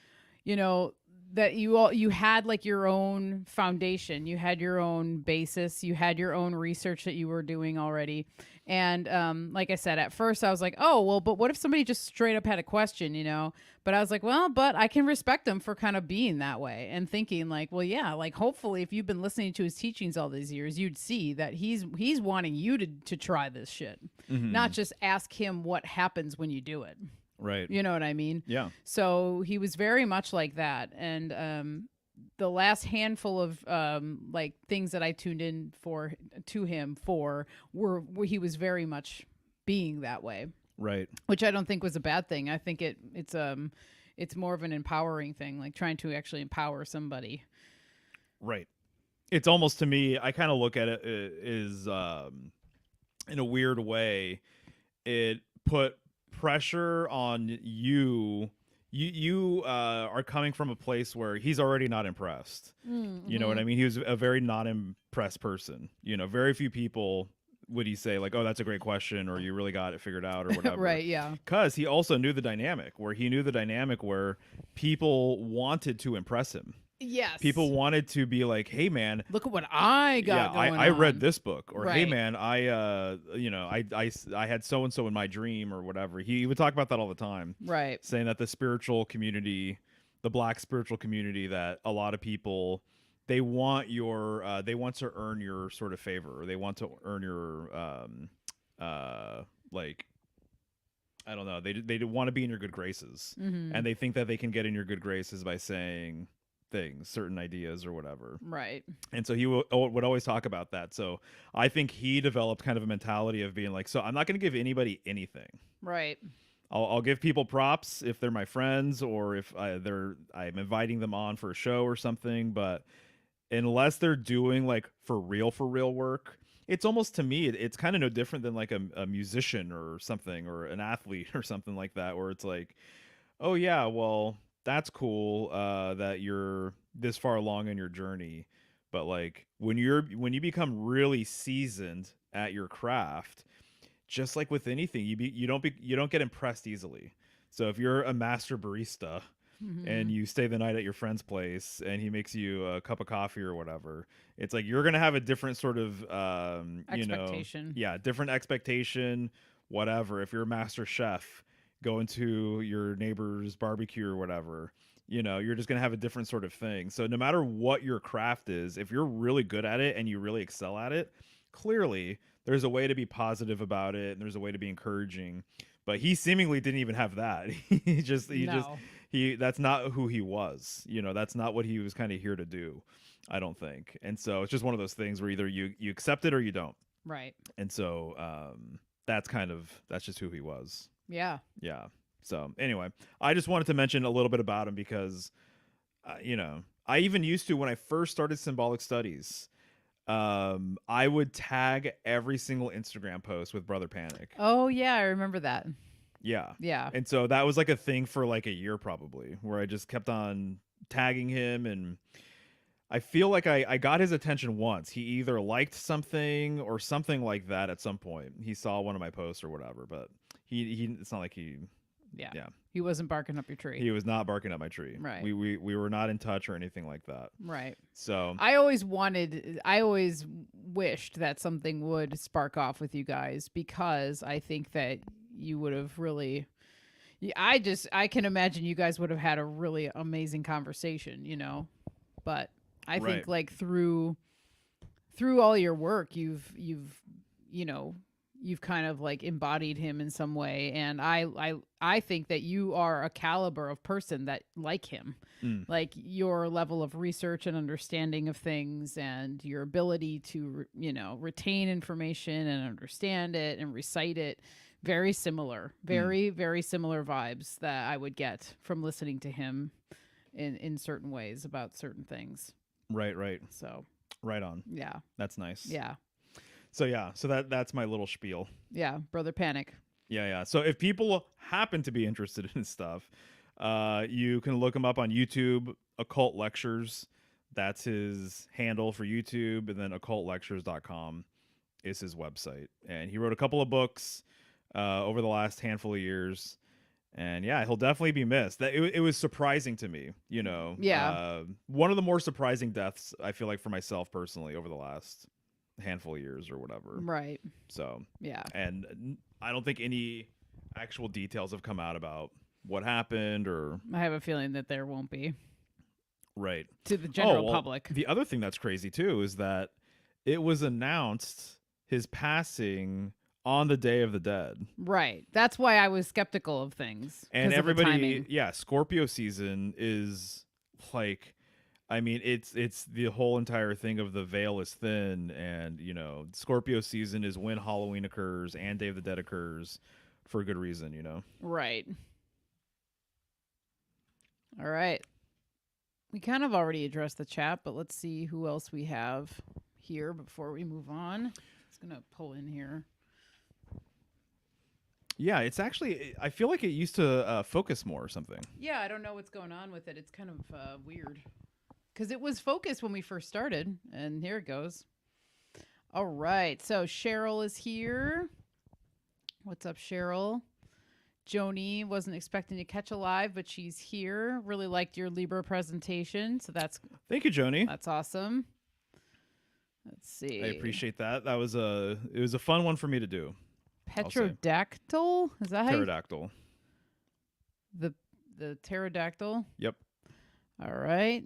You know, that you had like your own foundation, you had your own basis, you had your own research that you were doing already. And like I said, at first I was like, oh well, but what if somebody just straight up had a question, you know? But I was like, well, but I can respect them for kind of being that way and thinking like, well, yeah, like hopefully if you've been listening to his teachings all these years, you'd see that he's wanting you to try this shit, not
Mhm.
just ask him what happens when you do it.
Right.
You know what I mean?
Yeah.
So he was very much like that. And the last handful of like things that I tuned in for to him for were where he was very much being that way,
Right.
which I don't think was a bad thing. I think it's more of an empowering thing, like trying to actually empower somebody.
Right. It's almost, to me, I kind of look at it is in a weird way, it put pressure on you. You are coming from a place where he's already not impressed. You know what
Mm-hmm.
I mean? He was a very not impressed person. You know, very few people would he say like, "Oh, that's a great question," or "You really got it figured out," or whatever.
Right, yeah.
Because he also knew the dynamic where people wanted to impress him. People
Yes.
wanted to be like, "Hey, man,
Look at what I
yeah,
got going
I read
on.
this book," or "Hey,
Right.
man, I had so and so in my dream," or whatever. He would talk about that all the time,
Right.
saying that the spiritual community, the black spiritual community, that a lot of people, they want to earn your sort of favor, or they want to earn your like, I don't know, they want to be in your good graces,
Mm-hmm.
and they think that they can get in your good graces by saying things, certain ideas, or whatever.
Right.
And so he would always talk about that. So I think he developed kind of a mentality of being like, so I'm not going to give anybody anything.
Right.
I'll give people props if they're my friends, or if I'm inviting them on for a show or something. But unless they're doing like for real work, it's almost, to me, it's kind of no different than like a musician or something, or an athlete or something like that, where it's like, oh yeah, well, that's cool that you're this far along in your journey, but like when you become really seasoned at your craft, just like with anything, you don't get impressed easily. So if you're a master barista
Mm-hmm.
and you stay the night at your friend's place and he makes you a cup of coffee or whatever, it's like you're gonna have a different sort of
Expectation.
yeah, different expectation, whatever. If you're a master chef going to your neighbor's barbecue or whatever, you're just gonna have a different sort of thing. So no matter what your craft is, if you're really good at it and you really excel at it, clearly there's a way to be positive about it and there's a way to be encouraging. But he seemingly didn't even have that.
No.
He that's not who he was. That's not what he was kind of here to do, I don't think. And so it's just one of those things where either you accept it or you don't.
Right.
And so that's just who he was.
Yeah.
Yeah. So anyway, I just wanted to mention a little bit about him because I even used to, when I first started Symbolic Studies, I would tag every single Instagram post with Brother Panic.
Oh yeah, I remember that.
Yeah.
Yeah.
And so that was like a thing for like a year probably, where I just kept on tagging him. And I feel like I got his attention once. He either liked something or something like that at some point. He saw one of my posts or whatever, but he it's not like
Yeah.
yeah,
He wasn't barking up your tree.
he was not barking up my tree.
Right.
We were not in touch or anything like that.
Right.
So
I always wished that something would spark off with you guys, because I think that you would have really I can imagine you guys would have had a really amazing conversation, But I
Right.
think like through all your work, you know, you've kind of like embodied him in some way, and I think that you are a caliber of person that like him.
Mm.
Like your level of research and understanding of things and your ability to retain information and understand it and recite it, very similar, very similar vibes that I would get from listening to him in certain ways about certain things.
Right.
So
Right on.
Yeah.
That's nice.
Yeah.
So yeah, so that's my little spiel.
Yeah. Brother Panic.
Yeah. So if people happen to be interested in stuff, you can look him up on YouTube, Occult Lectures. That's his handle for YouTube, and then occultlectures.com is his website. And he wrote a couple of books over the last handful of years. And yeah, he'll definitely be missed. It was surprising to me, you know.
Yeah.
One of the more surprising deaths, I feel like, for myself personally over the last handful of years or whatever.
Right.
So
Yeah.
and I don't think any actual details have come out about what happened or
I have a feeling that there won't be
right
to the general
well,
public.
The other thing that's crazy too is that it was announced his passing on the Day of the Dead.
Right. That's why I was skeptical of things.
And
'Cause of the
everybody,
timing.
yeah, Scorpio season is like, I mean, it's the whole entire thing of the veil is thin, and you know, Scorpio season is when Halloween occurs and Day of the Dead occurs for a good reason, you know.
Right. All right. We kind of already addressed the chat, but let's see who else we have here before we move on. It's going to pull in here.
Yeah, it's actually, I feel like it used to focus more or something.
Yeah, I don't know what's going on with it. It's kind of weird. Because it was focused when we first started, and here it goes. All right, so Cheryl is here. What's up, Cheryl? Joni wasn't expecting to catch a live, but she's here. Really liked your Libra presentation, so
Thank you, Joni.
that's awesome. Let's see.
I appreciate that. It was a fun one for me to do.
Petrodactyl? Is that how
Pterodactyl.
the pterodactyl?
Yep.
All right.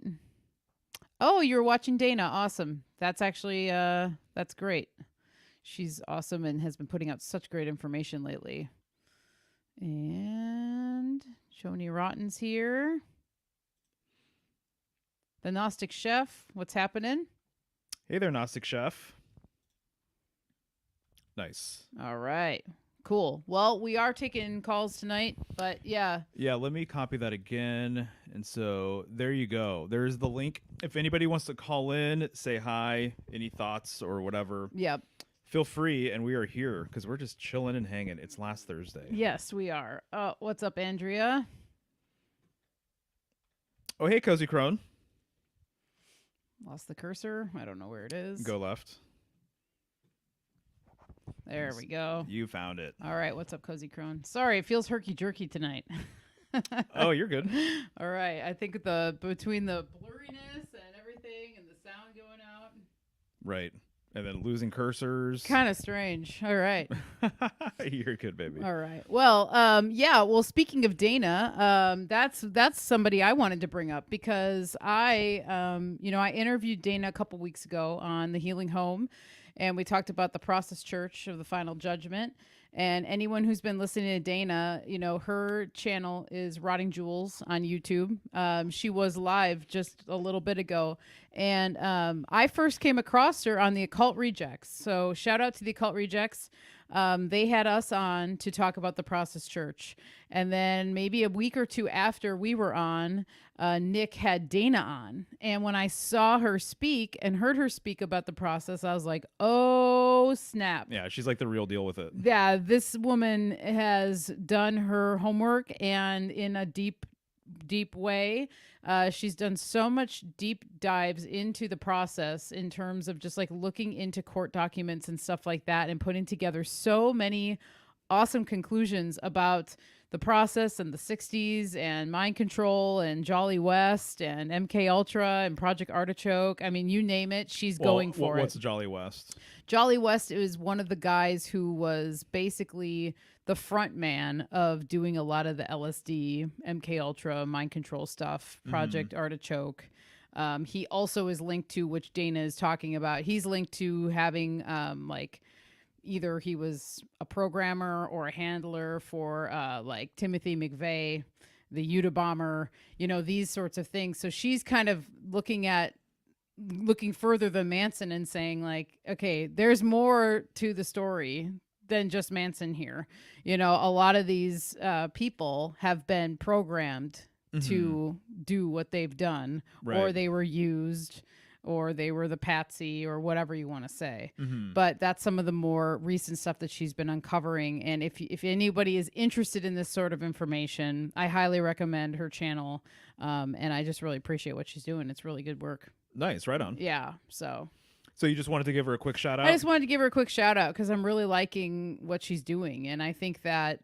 Oh, you were watching Dana. Awesome. That's actually that's great. She's awesome and has been putting out such great information lately. And Joni Rotten's here. The Gnostic Chef. What's happening?
Hey there, Gnostic Chef. Nice.
All right. Cool. Well, we are taking calls tonight, but yeah.
Yeah, let me copy that again. And so there you go. There's the link. If anybody wants to call in, say hi, any thoughts or whatever,
Yep.
feel free. And we are here because we're just chilling and hanging. It's last Thursday.
Yes, we are. What's up, Andrea?
Oh, hey, Cozy Crone.
Lost the cursor. I don't know where it is.
Go left.
There we go.
You found it.
All right. What's up, Cozy Crone? Sorry, it feels herky-jerky tonight.
Oh, you're good.
All right. I think between the blurriness and everything and the sound going out.
Right. And then losing cursors.
Kind of strange. All right.
You're good, baby.
All right. Well, yeah. Well, speaking of Dana, that's somebody I wanted to bring up because I interviewed Dana a couple weeks ago on the Healing Home, and we talked about the Process Church of the Final Judgment. And anyone who's been listening to Dana, you know, her channel is Rotting Jewels on YouTube. She was live just a little bit ago. And I first came across her on the Occult Rejects. So shout out to the Occult Rejects. They had us on to talk about the Process Church. And then maybe a week or two after we were on, Nick had Dana on. And when I saw her speak and heard her speak about the process, I was like, oh, snap.
Yeah, she's like the real deal with it.
Yeah, this woman has done her homework, and in a deep way. She's done so much deep dives into the process in terms of just like looking into court documents and stuff like that and putting together so many awesome conclusions about the process and the 60s and mind control and Jolly West and MK Ultra and Project Artichoke. I mean, you name it, she's going for
what's
it.
Jolly West?
Jolly West is one of the guys who was basically the front man of doing a lot of the LSD, MK Ultra, mind control stuff, Project Artichoke. He also is linked to, which Dana is talking about, he's linked to having like either he was a programmer or a handler for like Timothy McVeigh, the Unabomber, you know, these sorts of things. So she's kind of looking further than Manson and saying like, okay, there's more to the story than just Manson here. You know, a lot of these people have been programmed to do what they've done, or
Right.
they were used, or they were the patsy or whatever you want to say.
Mm-hmm.
But that's some of the more recent stuff that she's been uncovering. And if anybody is interested in this sort of information, I highly recommend her channel. And I just really appreciate what she's doing. It's really good work.
Nice, right on.
Yeah. So
you just wanted to give her a quick shout out?
I just wanted to give her a quick shout out because I'm really liking what she's doing. And I think that,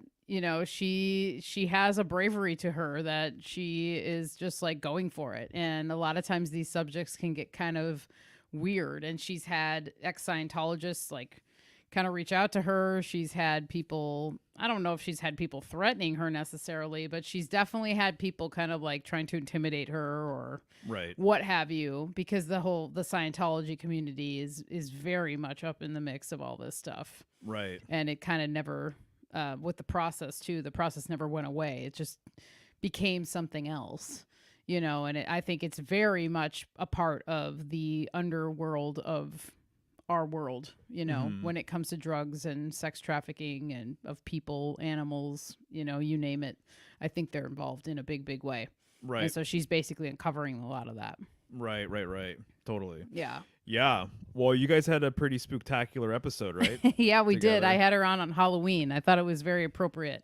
she has a bravery to her that she is just like going for it. And a lot of times these subjects can get kind of weird. And she's had ex-Scientologists like kind of reach out to her. She's had people, I don't know if she's had people threatening her necessarily, but she's definitely had people kind of like trying to intimidate her or
right,
what have you, because the Scientology community is very much up in the mix of all this stuff.
right.
And it kind of never, with the process too, the process never went away. It just became something else, and I think it's very much a part of the underworld of our world, when it comes to drugs and sex trafficking and of people, animals, you name it. I think they're involved in a big, big way.
Right.
And so she's basically uncovering a lot of that.
Right. Totally.
Yeah.
Yeah. Well, you guys had a pretty spooktacular episode, right?
Yeah, we
Together.
did. I had her on Halloween. I thought it was very appropriate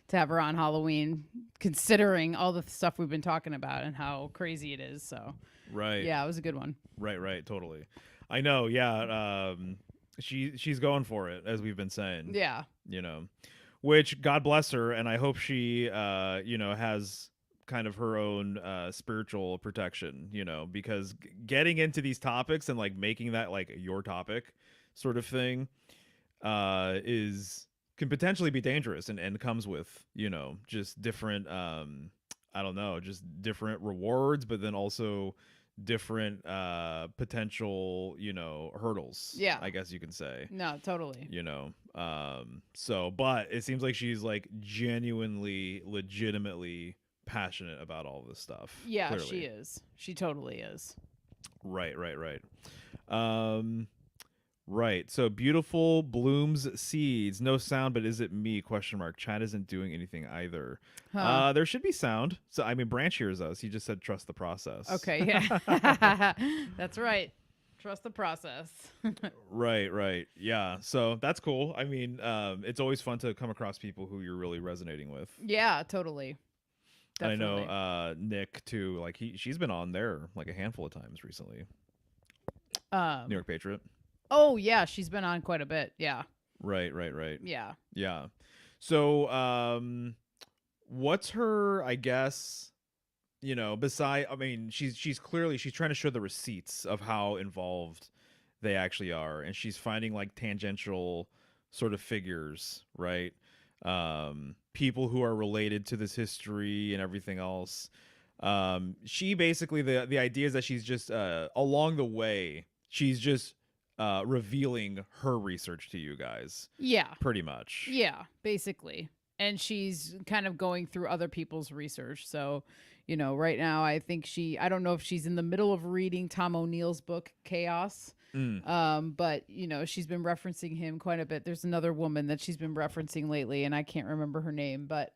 to have her on Halloween, considering all the stuff we've been talking about and how crazy it is. So,
right.
yeah, it was a good one.
Right. Totally. I know. Yeah. She's going for it, as we've been saying.
Yeah.
Which God bless her, and I hope she, has kind of her own spiritual protection, because getting into these topics and like making that like your topic sort of thing can potentially be dangerous and comes with, just different I don't know, just different rewards, but then also different potential, hurdles.
Yeah.
I guess you can say.
No, totally.
But it seems like she's like genuinely, legitimately passionate about all this stuff.
Yeah,
clearly.
she is. She totally is.
Right. Right. So beautiful blooms seeds. No sound, but is it me? Question mark. Chat isn't doing anything either.
Huh.
There should be sound. So I mean, Branch hears us. He just said trust the process.
Okay, yeah. That's right. Trust the process.
Right. Yeah. So that's cool. I mean, it's always fun to come across people who you're really resonating with.
Yeah, totally.
And
Definitely.
I know Nick too. Like she's been on there like a handful of times recently. New York Patriot.
Oh yeah, she's been on quite a bit. Yeah.
Right.
Yeah.
Yeah. So what's her, I guess, beside, I mean, she's clearly she's trying to show the receipts of how involved they actually are, and she's finding like tangential sort of figures, right? People who are related to this history and everything else. She basically, the idea is that she's just along the way, she's just revealing her research to you guys.
Yeah.
Pretty much.
Yeah, basically. And she's kind of going through other people's research. So, right now I think I don't know if she's in the middle of reading Tom O'Neill's book, Chaos. But she's been referencing him quite a bit. There's another woman that she's been referencing lately, and I can't remember her name, but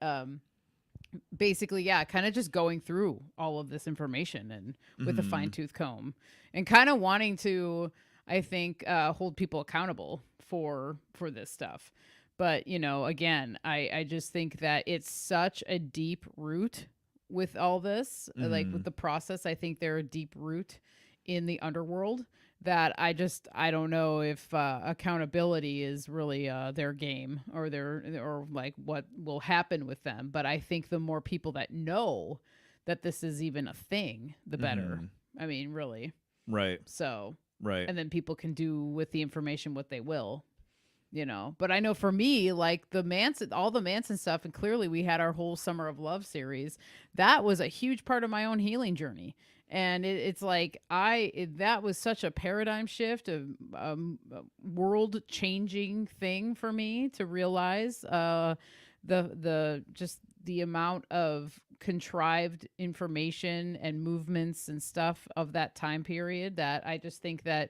basically, yeah, kind of just going through all of this information and with a fine-tooth comb, and kind of wanting to, I think, hold people accountable for this stuff. But again, I just think that it's such a deep root with all this, like with the process. I think they're a deep root in the underworld that I don't know if accountability is really their game or like what will happen with them. But I think the more people that know that this is even a thing, the better. I mean, really.
Right.
So.
Right.
And then people can do with the information what they will. But I know for me, like all the Manson stuff, and clearly we had our whole Summer of Love series, that was a huge part of my own healing journey. And it's like that was such a paradigm shift, a world changing thing for me to realize the amount of contrived information and movements and stuff of that time period, that I just think that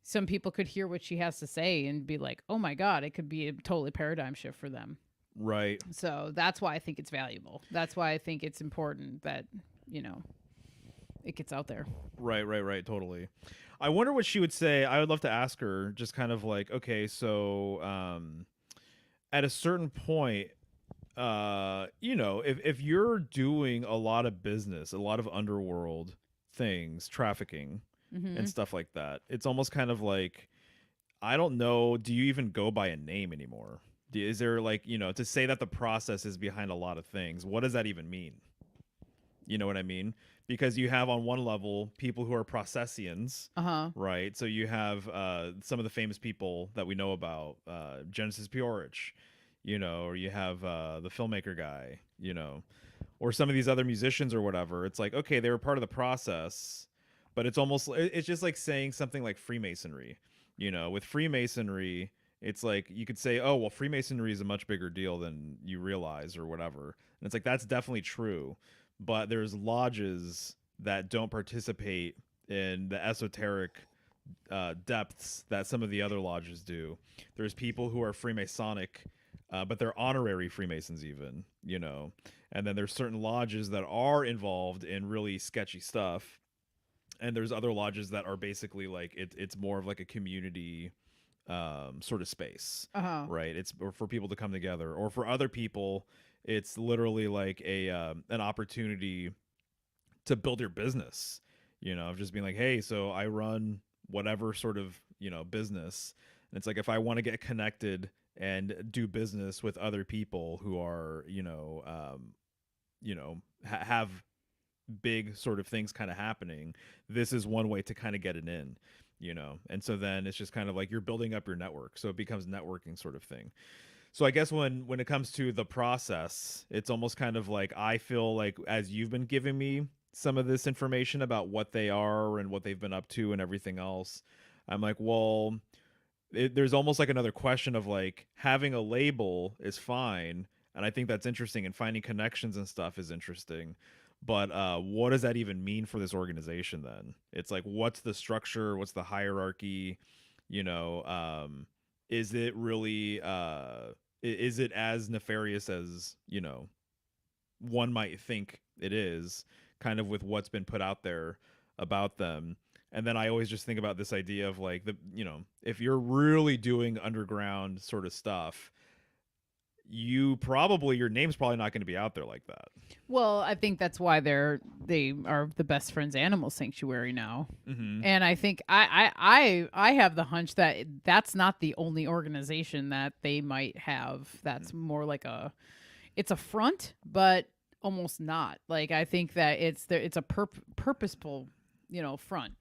some people could hear what she has to say and be like, oh my God, it could be a totally paradigm shift for them. it gets out there.
Right. Totally. I wonder what she would say. I would love to ask her, just kind of like, okay, so at a certain point, if you're doing a lot of business, a lot of underworld things, trafficking
Mm-hmm.
and stuff like that, it's almost kind of like, I don't know, do you even go by a name anymore? Is there like, to say that the process is behind a lot of things, what does that even mean? You know what I mean? Because you have on one level people who are processians,
Uh-huh.
right? So you have some of the famous people that we know about, Genesis Peorich, or you have the filmmaker guy, or some of these other musicians or whatever. It's like, okay, they were part of the process, but it's just like saying something like Freemasonry. With Freemasonry, it's like you could say, oh, well, Freemasonry is a much bigger deal than you realize or whatever. And it's like, that's definitely true. But there's lodges that don't participate in the esoteric depths that some of the other lodges do. There's people who are Freemasonic, but they're honorary Freemasons, even, And then there's certain lodges that are involved in really sketchy stuff. And there's other lodges that are basically like it's more of like a community sort of space,
Uh-huh.
right? It's for people to come together, or for other people, it's literally like an opportunity to build your business. Of just being like, hey, so I run whatever sort of business, and it's like if I want to get connected and do business with other people who are have big sort of things kind of happening, this is one way to kind of get it in. And so then it's just kind of like you're building up your network, so it becomes networking sort of thing. So I guess when it comes to the process, it's almost kind of like, I feel like, as you've been giving me some of this information about what they are and what they've been up to and everything else, I'm like, well, there's almost like another question of like, having a label is fine, and I think that's interesting, and finding connections and stuff is interesting. But what does that even mean for this organization then? It's like, what's the structure? What's the hierarchy? Is it really is it as nefarious as one might think it is, kind of with what's been put out there about them? And then I always just think about this idea of like, if you're really doing underground sort of stuff, your name's probably not going to be out there like that.
Well, I think that's why they are the Best Friends Animal Sanctuary now.
Mm-hmm.
And I think I have the hunch that that's not the only organization that they might have. That's more like it's a front, but almost not. Like, I think that it's a purposeful, front.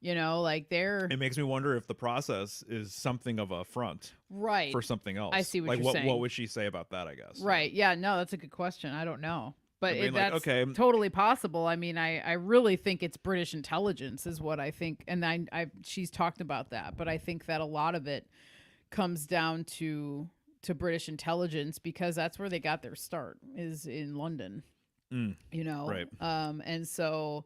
Like they're
It makes me wonder if the process is something of a front
right
for something else.
I see what
like
you're saying.
What would she say about that, I guess?
Right. Yeah, no, that's a good question. I don't know. But
I mean,
that's
okay,
totally possible. I mean, I really think it's British intelligence is what I think. And she's talked about that. But I think that a lot of it comes down to British intelligence, because that's where they got their start, is in London.
Right.
And so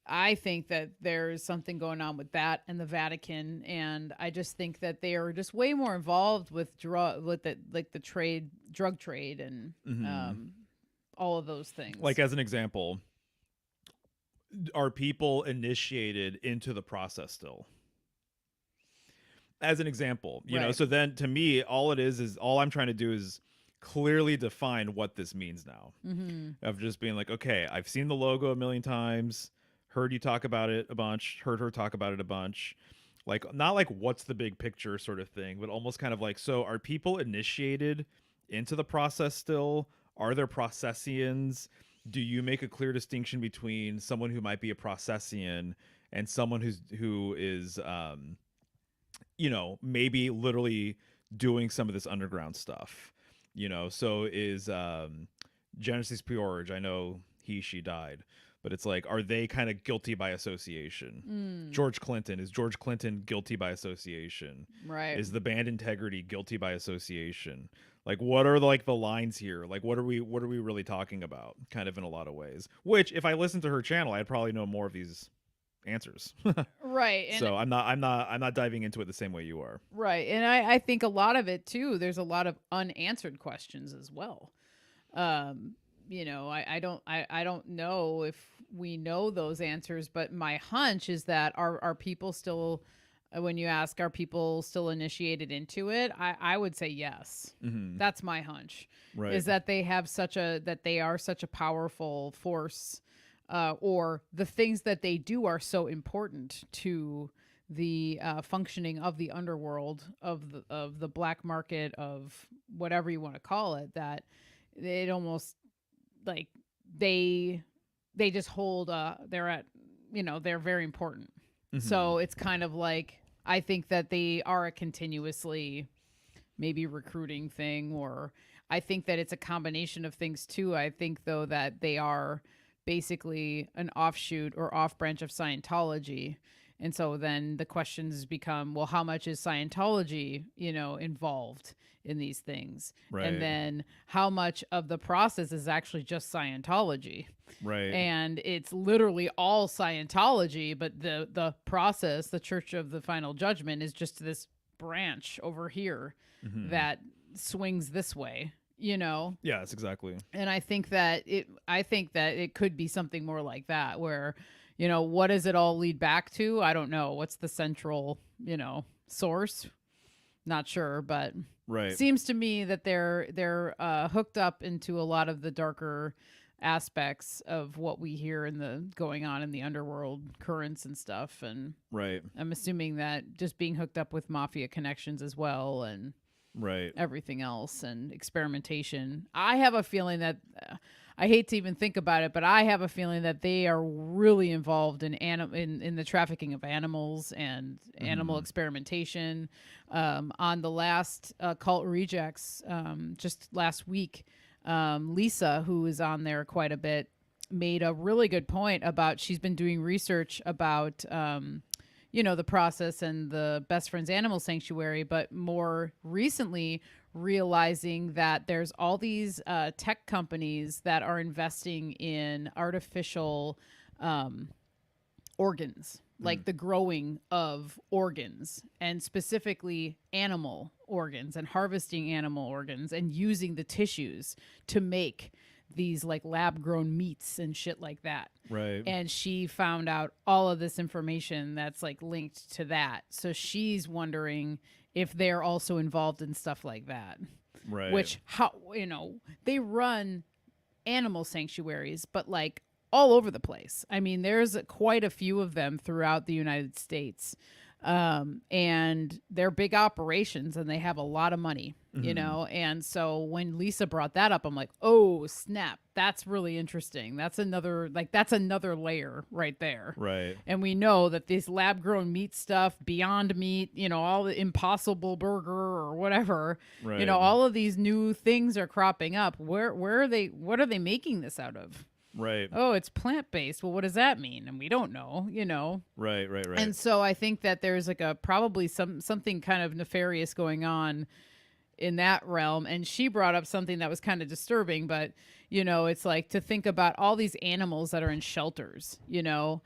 I think that there's something going on with that and the Vatican, and I just think that they are just way more involved with drug trade, and all of those things.
Like, as an example, are people initiated into the process still? As an example,
Right.
so then to me, all I'm trying to do is clearly define what this means now. Of just being like, okay, I've seen the logo a million times, heard you talk about it a bunch, heard her talk about it a bunch. Like, not like what's the big picture sort of thing, but almost kind of like, so are people initiated into the process still? Are there processians? Do you make a clear distinction between someone who might be a processian and someone who is maybe literally doing some of this underground stuff? So is Genesis Peorich, I know she died, but it's like, are they kind of guilty by association? George Clinton, is George Clinton guilty by association?
Right.
Is the band Integrity guilty by association? Like, what are like the lines here? Like, what are we really talking about? Kind of, in a lot of ways. Which, if I listened to her channel, I'd probably know more of these answers.
Right. And
so I'm not diving into it the same way you are.
right. And I think a lot of it too, there's a lot of unanswered questions as well. I don't know if we know those answers, but my hunch is that are people still, when you ask, are people still initiated into it? I would say yes.
Mm-hmm.
That's my hunch.
Right.
Is that they are such a powerful force, or the things that they do are so important to the functioning of the underworld, of the black market, of whatever you want to call it, that it almost, like, they just hold, they're at, they're very important.
Mm-hmm.
So it's kind of like, I think that they are a continuously maybe recruiting thing, or I think that it's a combination of things too. I think though that they are basically an offshoot or off branch of Scientology. And so then the questions become, well, how much is Scientology, involved in these things?
Right.
And then how much of the process is actually just Scientology?
Right.
And it's literally all Scientology, but the process, the Church of the Final Judgment, is just this branch over here
Mm-hmm.
that swings this way,
Yeah, that's exactly.
And I think that it could be something more like that, where, what does it all lead back to? I don't know. What's the central, source? Not sure, but
Right.
seems to me that they're hooked up into a lot of the darker aspects of what we hear going on in the underworld currents and stuff. And
Right.
I'm assuming that just being hooked up with mafia connections as well, and
Right.
everything else, and experimentation. I have a feeling that, I hate to even think about it, but I have a feeling that they are really involved in the trafficking of animals and animal experimentation. On the last Cult Rejects, just last week, Lisa, who is on there quite a bit, made a really good point about, she's been doing research about the process and the Best Friends Animal Sanctuary, but more recently realizing that there's all these tech companies that are investing in artificial organs, like the growing of organs, and specifically animal organs, and harvesting animal organs and using the tissues to make these like lab grown meats and shit like that.
Right.
And she found out all of this information that's like linked to that. So she's wondering if they're also involved in stuff like that.
Right.
Which, they run animal sanctuaries, but like all over the place. I mean, there's quite a few of them throughout the United States. And they're big operations, and they have a lot of money, and so when Lisa brought that up, I'm like, oh snap, that's really interesting. That's another layer right there.
Right.
And we know that this lab grown meat stuff, Beyond Meat, all the Impossible Burger or whatever,
Right.
all of these new things are cropping up. Where are they? What are they making this out of?
Right.
Oh, it's plant-based. Well, what does that mean? And we don't know,
Right. Right. Right.
And so I think that there's like probably something kind of nefarious going on in that realm. And she brought up something that was kind of disturbing, but it's like to think about all these animals that are in shelters, and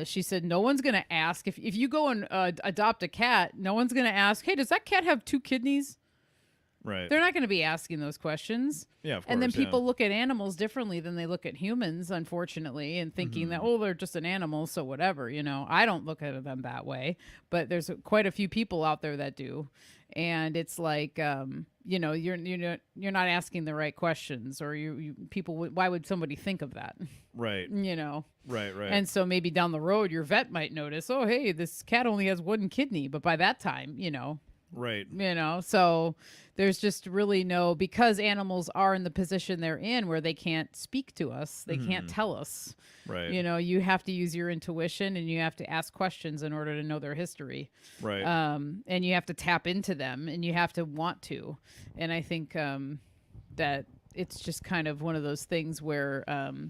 she said, no one's going to ask if you go and adopt a cat, no one's going to ask, hey, does that cat have 2 kidneys?
Right.
They're not going to be asking those questions.
Yeah, of course.
And then people look at animals differently than they look at humans, unfortunately, and thinking that, oh, they're just an animal, so whatever, I don't look at them that way, but there's quite a few people out there that do. And it's like, you're not asking the right questions, or why would somebody think of that?
Right. Right. Right.
And so maybe down the road, your vet might notice, oh, hey, this cat only has 1 kidney, but by that time,
Right.
So there's just really because animals are in the position they're in where they can't speak to us. They can't tell us.
Right.
You have to use your intuition, and you have to ask questions in order to know their history.
Right.
And you have to tap into them, and you have to want to. And I think that it's just kind of one of those things where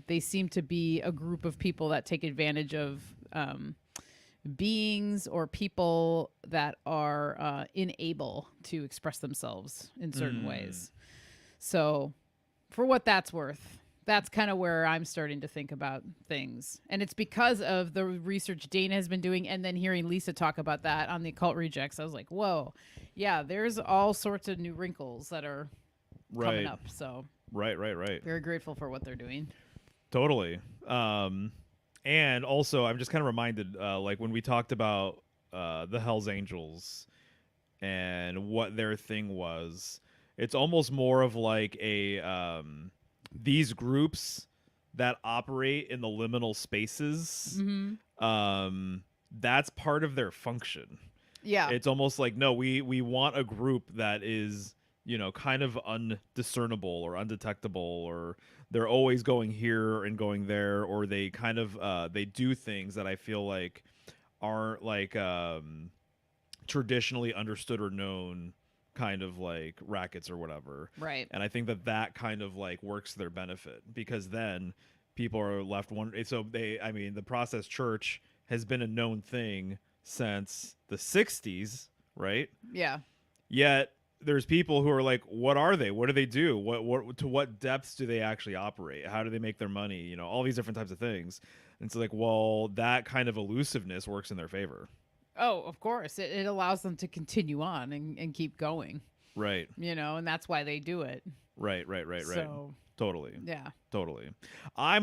they seem to be a group of people that take advantage of beings or people that are unable to express themselves in certain ways. So for what that's worth, that's kind of where I'm starting to think about things. And it's because of the research Dana has been doing, and then hearing Lisa talk about that on the Occult Rejects. I was like, whoa, yeah, there's all sorts of new wrinkles that are coming up. So
Right, right, right.
Very grateful for what they're doing.
Totally. And also, I'm just kind of reminded, like when we talked about the Hell's Angels and what their thing was, it's almost more of like a these groups that operate in the liminal spaces.
Mm-hmm.
That's part of their function.
Yeah.
It's almost like, no, we want a group that is, you know, kind of undiscernible or undetectable, or they're always going here and going there, or they kind of they do things that I feel like aren't like traditionally understood or known, kind of like rackets or whatever.
Right.
And I think that that kind of like works to their benefit, because then people are left wondering. So I mean, the process church has been a known thing since the 60s, right?
Yeah.
Yet there's people who are like, what are they? What do they do? What to what depths do they actually operate? How do they make their money? You know, all these different types of things. And it's like, well, that kind of elusiveness works in their favor.
Oh, of course. It allows them to continue on and keep going,
Right.
you know, and that's why they do it.
Right.
So,
Totally.
yeah.
Totally. I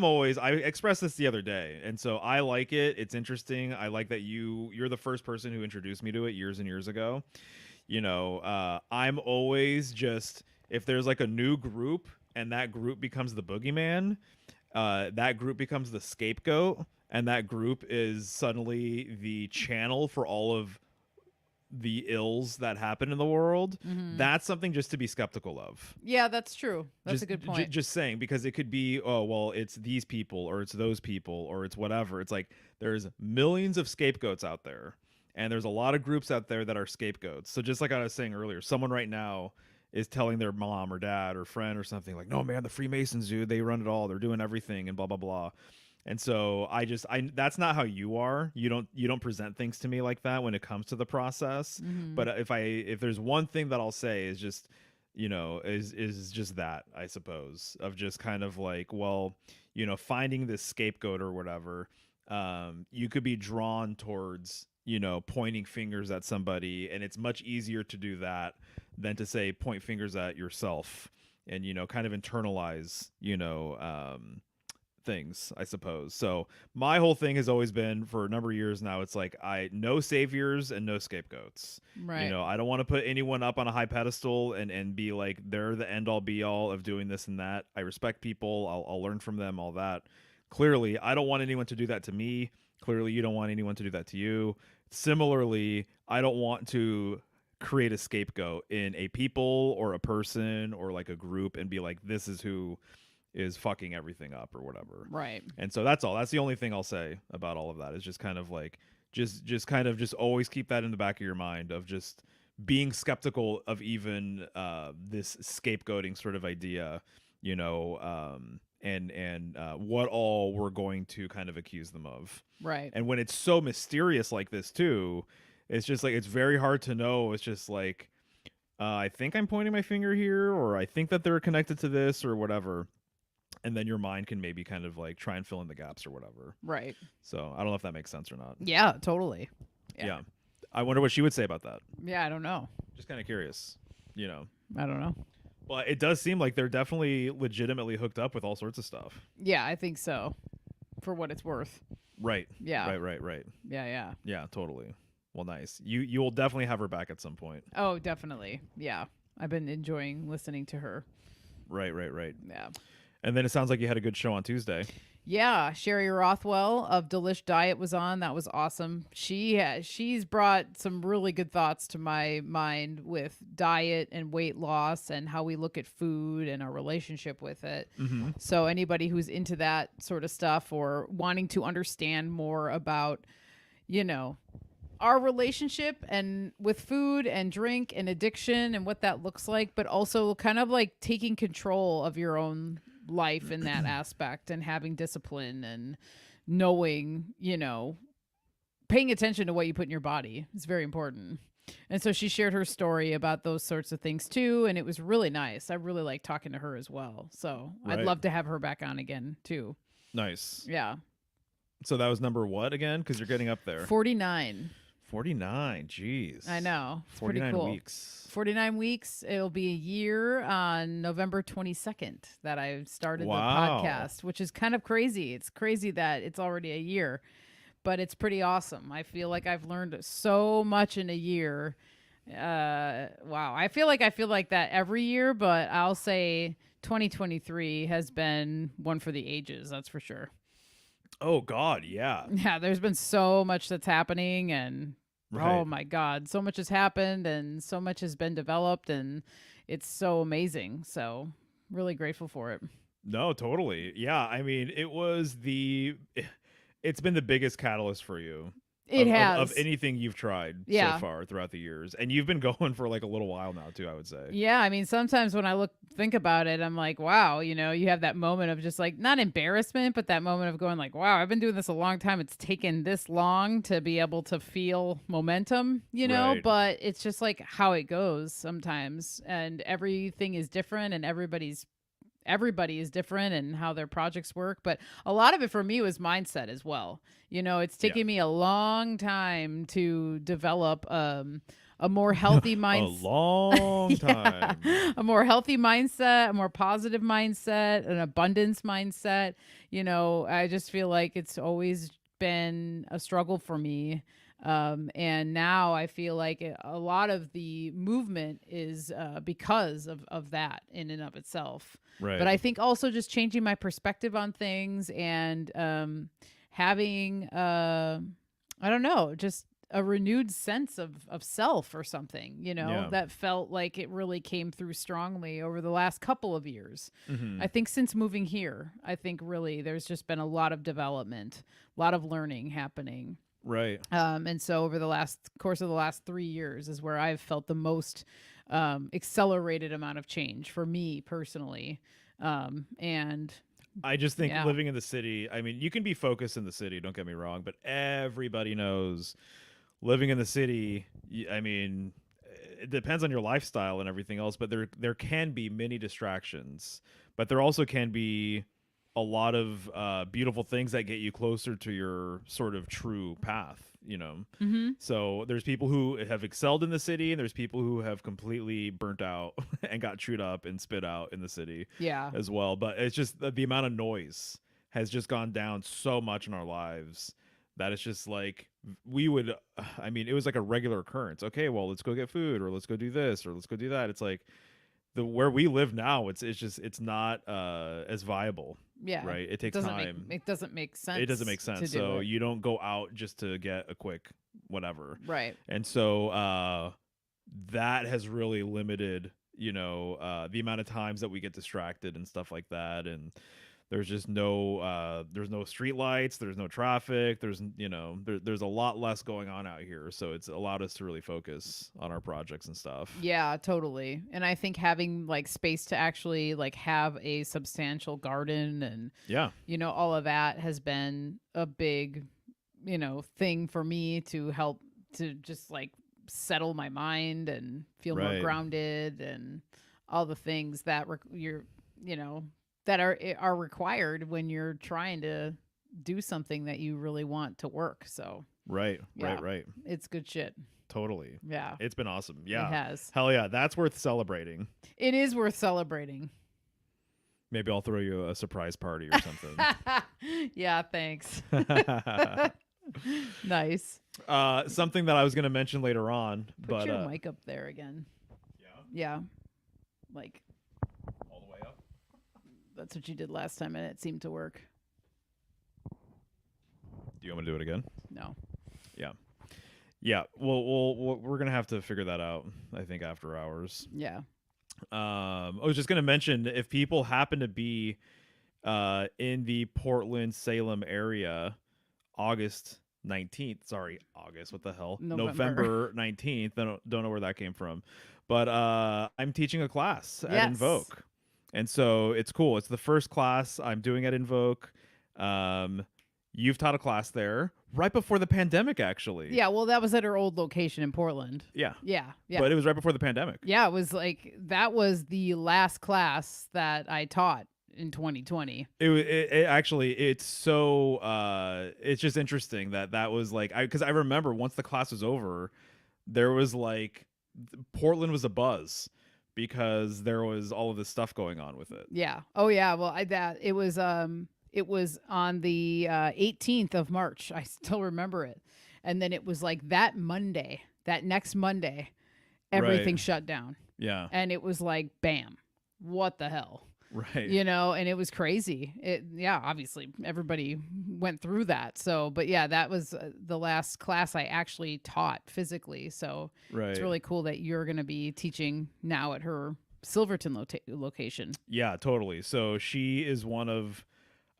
expressed this the other day, and so I like it. It's interesting. I like that you're the first person who introduced me to it years and years ago. You know, I'm always just, if there's like a new group and that group becomes the boogeyman, that group becomes the scapegoat, and that group is suddenly the channel for all of the ills that happen in the world.
Mm-hmm.
That's something just to be skeptical of.
Yeah, that's true. That's
Just,
a good point.
just saying, because it could be, oh well, it's these people or it's those people or it's whatever. It's like there's millions of scapegoats out there, and there's a lot of groups out there that are scapegoats. So just like I was saying earlier, someone right now is telling their mom or dad or friend or something like, no man, the Freemasons, dude, they run it all, they're doing everything and blah blah blah. And so I that's not how you are. You don't present things to me like that when it comes to the process.
Mm-hmm.
But if there's one thing that I'll say is just, you know, is just that, I suppose, of just kind of like, well, you know, finding this scapegoat or whatever, you could be drawn towards, you know, pointing fingers at somebody, and it's much easier to do that than to say point fingers at yourself and, you know, kind of internalize, you know, things, I suppose. So my whole thing has always been, for a number of years now, it's like, no saviors and no scapegoats.
Right.
You know, I don't want to put anyone up on a high pedestal and be like they're the end all be all of doing this and that. I respect people. I'll learn from them, all that. Clearly, I don't want anyone to do that to me. Clearly, you don't want anyone to do that to you. Similarly, I don't want to create a scapegoat in a people or a person or like a group and be like, this is who is fucking everything up or whatever.
Right.
And so that's all. That's the only thing I'll say about all of that, is just kind of like, just kind of just always keep that in the back of your mind, of just being skeptical of even this scapegoating sort of idea, you know, and what all we're going to kind of accuse them of.
Right.
And when it's so mysterious like this too, it's just like, it's very hard to know. It's just like, I think I'm pointing my finger here, or I think that they're connected to this or whatever. And then your mind can maybe kind of like try and fill in the gaps or whatever.
Right.
So I don't know if that makes sense or not.
Yeah, totally.
Yeah. I wonder what she would say about that.
Yeah, I don't know.
Just kind of curious, you know.
I don't know.
Well, it does seem like they're definitely legitimately hooked up with all sorts of stuff.
Yeah, I think so. For what it's worth.
Right.
Yeah.
Right.
Yeah.
Yeah, totally. Well, nice. You will definitely have her back at some point.
Oh, definitely. Yeah. I've been enjoying listening to her.
Right.
Yeah.
And then it sounds like you had a good show on Tuesday.
Yeah, Sherry Rothwell of Delish Diet was on. That was awesome. She's brought some really good thoughts to my mind with diet and weight loss and how we look at food and our relationship with it.
Mm-hmm.
So anybody who's into that sort of stuff or wanting to understand more about, you know, our relationship and with food and drink and addiction and what that looks like, but also kind of like taking control of your own life in that aspect and having discipline and knowing, you know, paying attention to what you put in your body is very important. And so she shared her story about those sorts of things too, and it was really nice. I really like talking to her as well. So
Right.
I'd love to have her back on again too.
Nice.
Yeah.
So that was number what again? Because you're getting up there.
49.
49. Jeez.
I know. It's pretty
49
cool.
weeks.
49 weeks. It'll be a year on November 22nd that I started the
Wow.
podcast, which is kind of crazy. It's crazy that it's already a year, but it's pretty awesome. I feel like I've learned so much in a year. Wow. I feel like that every year, but I'll say 2023 has been one for the ages. That's for sure.
Oh God, yeah.
Yeah, there's been so much that's happening, and
Right.
oh my God, so much has happened and so much has been developed, and it's so amazing. So really grateful for it.
No, totally. Yeah, I mean, it's been the biggest catalyst for you
It
of
has.
anything you've tried so
Yeah.
far throughout the years. And you've been going for like a little while now too, I would say.
Yeah, I mean, sometimes when I think about it, I'm like, wow, you have that moment of just like not embarrassment, but that moment of going like, wow, I've been doing this a long time. It's taken this long to be able to feel momentum,
Right.
but it's just like how it goes sometimes, and everything is different, and everybody is different and how their projects work. But a lot of it for me was mindset as well. It's taken me a long time to develop a more healthy
A
mindset.
long time.
A more healthy mindset, a more positive mindset, an abundance mindset. I just feel like it's always been a struggle for me. And now I feel like a lot of the movement is because of that in and of itself.
Right.
But I think also just changing my perspective on things, and having, I don't know, just a renewed sense of self or something,
Yeah.
that felt like it really came through strongly over the last couple of years.
Mhm.
I think since moving here, I think really there's just been a lot of development, a lot of learning happening.
Right.
And so over the course of the last 3 years is where I've felt the most accelerated amount of change for me personally. And
I just think
yeah.
living in the city, I mean, you can be focused in the city, don't get me wrong, but everybody knows living in the city, I mean, it depends on your lifestyle and everything else, but there can be many distractions, but there also can be a lot of beautiful things that get you closer to your sort of true path,
Mm-hmm.
So there's people who have excelled in the city, and there's people who have completely burnt out and got chewed up and spit out in the city
Yeah.
as well. But it's just the amount of noise has just gone down so much in our lives that it's just like I mean, it was like a regular occurrence. Okay, well, let's go get food, or let's go do this, or let's go do that. It's like where we live now, it's not as viable.
Yeah.
Right. It takes time.
It doesn't make sense.
It doesn't make sense.
To do
So
it.
you don't go out just to get a quick whatever.
Right.
And so that has really limited, the amount of times that we get distracted and stuff like that. And there's just there's no street lights, there's no traffic, there's a lot less going on out here. So it's allowed us to really focus on our projects and stuff.
Yeah, totally. And I think having like space to actually like have a substantial garden and
Yeah.
all of that has been a big, thing for me to help to just like settle my mind and feel more
Right.
grounded, and all the things that that are required when you're trying to do something that you really want to work. So
Right.
Yeah.
Right.
it's good shit.
Totally.
Yeah.
It's been awesome. Yeah.
It has.
Hell yeah. That's worth celebrating.
It is worth celebrating.
Maybe I'll throw you a surprise party or something.
Yeah, thanks. Nice.
Something that I was going to mention later on,
Put
but
your mic up there again. Yeah. Like
all the way up.
that's what you did last time and it seemed to work.
Do you want me to do it again?
No.
Yeah. Well, we're gonna have to figure that out, I think, after hours.
Yeah.
I was just gonna mention, if people happen to be in the Portland, Salem area, August 19th. Sorry, August. What the hell? November 19th. Don't know where that came from. But I'm teaching a class at Invoke. And so it's cool. It's the first class I'm doing at Invoke. You've taught a class there right before the pandemic, actually.
Yeah, well, that was at our old location in Portland.
Yeah.
Yeah.
But it was right before the pandemic.
Yeah, it was like that was the last class that I taught in 2020.
It actually, it's so it's just interesting that that was like, because I remember once the class was over, there was like Portland was a buzz because there was all of this stuff going on with it.
Yeah. Oh yeah. Well, it was on the 18th of March. I still remember it. And then it was like that Monday, that next Monday, everything
Right.
shut down.
Yeah.
And it was like bam. What the hell?
Right.
And it was crazy. Yeah, obviously everybody went through that. So, but yeah, that was the last class I actually taught physically. So
Right.
it's really cool that you're going to be teaching now at her Silverton location.
Yeah, totally. So she is one of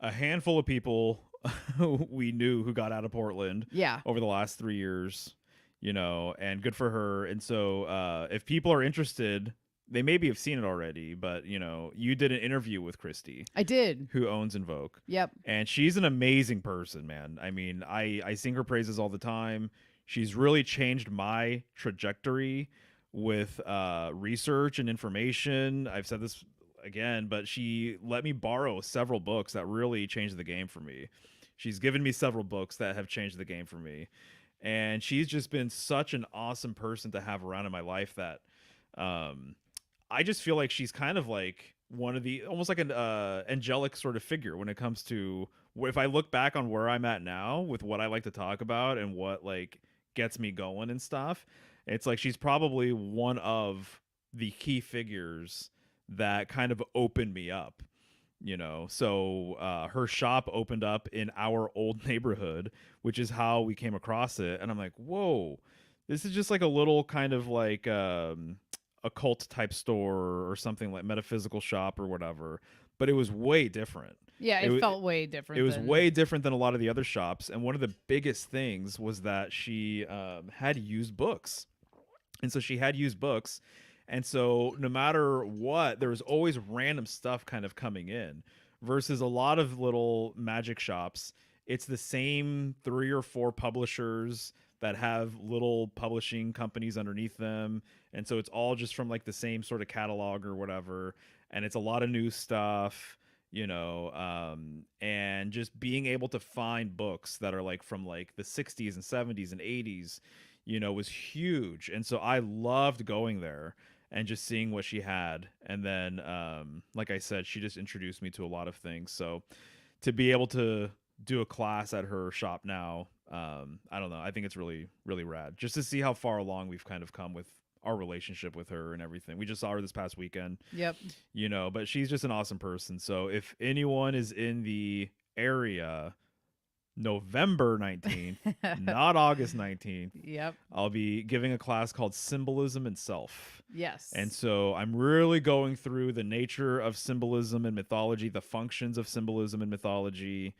a handful of people we knew who got out of Portland
Yeah.
over the last 3 years, and good for her. And so if people are interested, they maybe have seen it already, but you did an interview with Christy,
I did.
who owns Invoke.
Yep.
And she's an amazing person, man. I mean, I sing her praises all the time. She's really changed my trajectory with research and information. I've said this again, but she let me borrow several books that really changed the game for me. She's given me several books that have changed the game for me. And she's just been such an awesome person to have around in my life that I just feel like she's kind of like one of the almost like an angelic sort of figure when it comes to if I look back on where I'm at now with what I like to talk about and what like gets me going and stuff. It's like she's probably one of the key figures that kind of opened me up, So her shop opened up in our old neighborhood, which is how we came across it. And I'm like, whoa, this is just like a little kind of like occult type store or something, like metaphysical shop or whatever, but it was way different.
Yeah, it felt way different.
It was way different than a lot of the other shops. And one of the biggest things was that she had used books. And so she had used books. And so no matter what, there was always random stuff kind of coming in versus a lot of little magic shops. It's the same 3 or 4 publishers that have little publishing companies underneath them. And so it's all just from like the same sort of catalog or whatever. And it's a lot of new stuff, and just being able to find books that are like from like the 60s and 70s and 80s, was huge. And so I loved going there and just seeing what she had. And then, like I said, she just introduced me to a lot of things. So to be able to do a class at her shop now, I don't know. I think it's really, really rad just to see how far along we've kind of come with our relationship with her and everything. We just saw her this past weekend.
Yep.
But she's just an awesome person. So if anyone is in the area, November 19th, not August 19th.
Yep.
I'll be giving a class called Symbolism and Self.
Yes.
And so I'm really going through the nature of symbolism and mythology, the functions of symbolism and mythology.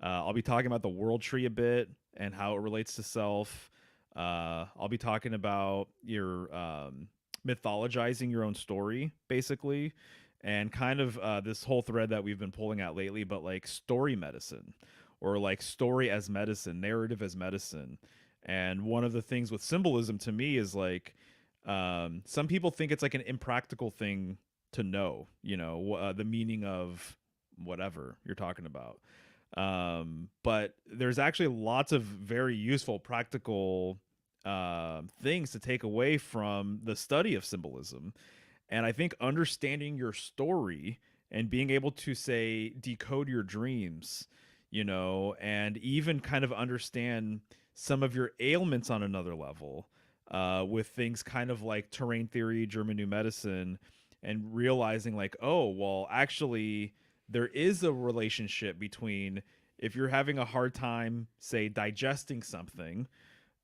I'll be talking about the world tree a bit and how it relates to self. I'll be talking about your mythologizing your own story, basically, and kind of this whole thread that we've been pulling out lately, but like story medicine. Or like story as medicine, narrative as medicine. And one of the things with symbolism to me is like, some people think it's like an impractical thing to know, the meaning of whatever you're talking about. But there's actually lots of very useful, practical things to take away from the study of symbolism. And I think understanding your story and being able to, say, decode your dreams, and even kind of understand some of your ailments on another level, with things kind of like terrain theory, German New Medicine, and realizing like, oh, well, actually, there is a relationship between if you're having a hard time, say, digesting something,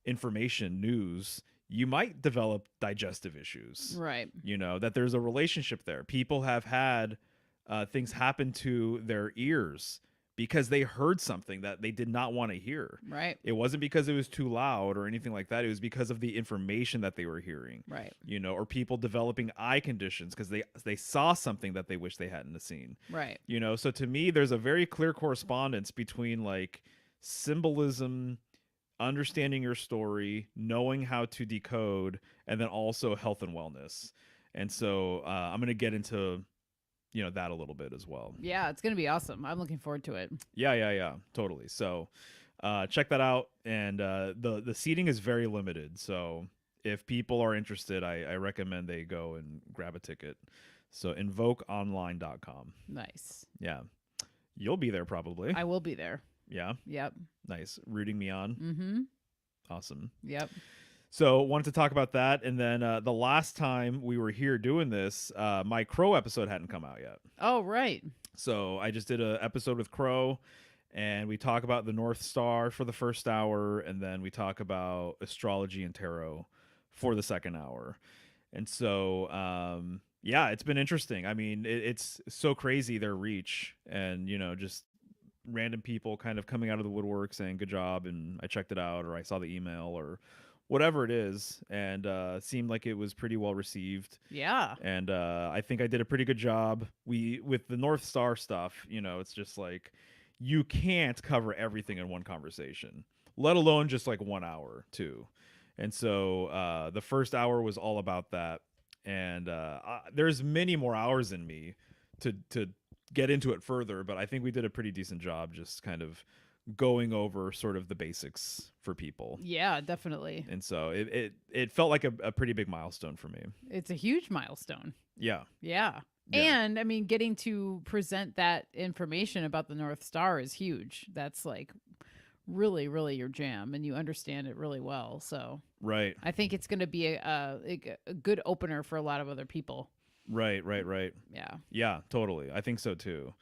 information, news, you might develop digestive issues.
Right.
That there's a relationship there. People have had things happen to their ears because they heard something that they did not want to hear.
Right.
It wasn't because it was too loud or anything like that. It was because of the information that they were hearing.
Right.
Or people developing eye conditions because they saw something that they wish they hadn't seen.
Right.
So to me, there's a very clear correspondence between like symbolism, understanding your story, knowing how to decode, and then also health and wellness. And so I'm going to get into that a little bit as well.
Yeah, it's going to be awesome. I'm looking forward to it.
Yeah, totally. So check that out. And the seating is very limited. So if people are interested, I recommend they go and grab a ticket. So invokeonline.com.
Nice.
Yeah. You'll be there probably.
I will be there.
Yeah.
Yep.
Nice. Rooting me on.
Mm-hmm.
Awesome.
Yep.
So wanted to talk about that. And then the last time we were here doing this, my Crow episode hadn't come out yet.
Oh, right.
So I just did an episode with Crow, and we talk about the North Star for the first hour, and then we talk about astrology and tarot for the second hour. And so, yeah, it's been interesting. I mean, it's so crazy, their reach, and, just random people kind of coming out of the woodwork saying good job, and I checked it out, or I saw the email, or whatever it is, and seemed like it was pretty well received.
Yeah.
And I think I did a pretty good job. With the North Star stuff, it's just like you can't cover everything in one conversation, let alone just like 1 hour too. And so the first hour was all about that, and there's many more hours in me to get into it further, but I think we did a pretty decent job just kind of going over sort of the basics for people.
Yeah, definitely.
And so it felt like a pretty big milestone for me.
It's a huge milestone.
Yeah.
Yeah.
Yeah.
And I mean, getting to present that information about the North Star is huge. That's like really, really your jam, and you understand it really well. So
Right.
I think it's going to be a good opener for a lot of other people.
Right.
Yeah.
Yeah, totally. I think so too.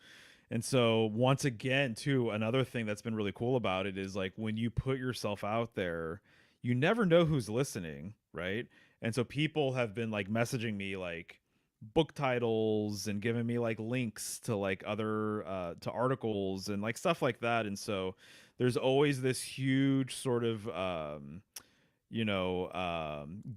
And so once again, too, another thing that's been really cool about it is like when you put yourself out there, you never know who's listening, right? And so people have been like messaging me like book titles and giving me like links to like other to articles and like stuff like that. And so there's always this huge sort of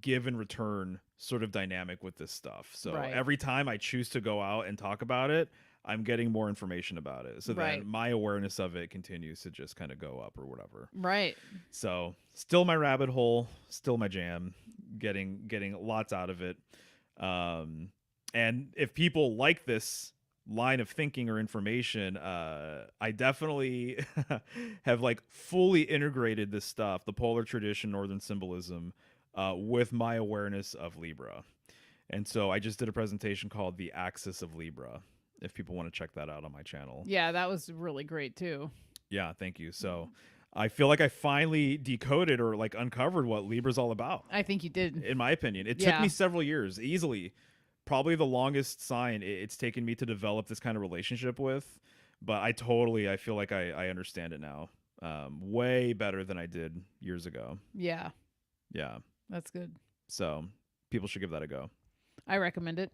give and return sort of dynamic with this stuff. So
Right.
every time I choose to go out and talk about it, I'm getting more information about it. So
Right.
then my awareness of it continues to just kind of go up or whatever.
Right.
So still my rabbit hole, still my jam, getting lots out of it. And if people like this line of thinking or information, I definitely have like fully integrated this stuff, the polar tradition, northern symbolism, with my awareness of Libra. And so I just did a presentation called The Axis of Libra, if people want to check that out on my channel.
Yeah, that was really great too.
Yeah, thank you. So I feel like I finally decoded or like uncovered what Libra's all about,
I think you did.
in my opinion. It took
Yeah.
me several years, easily. Probably the longest sign it's taken me to develop this kind of relationship with. But I feel like I understand it now way better than I did years ago.
Yeah,
Yeah.
that's good.
So people should give that a go.
I recommend it.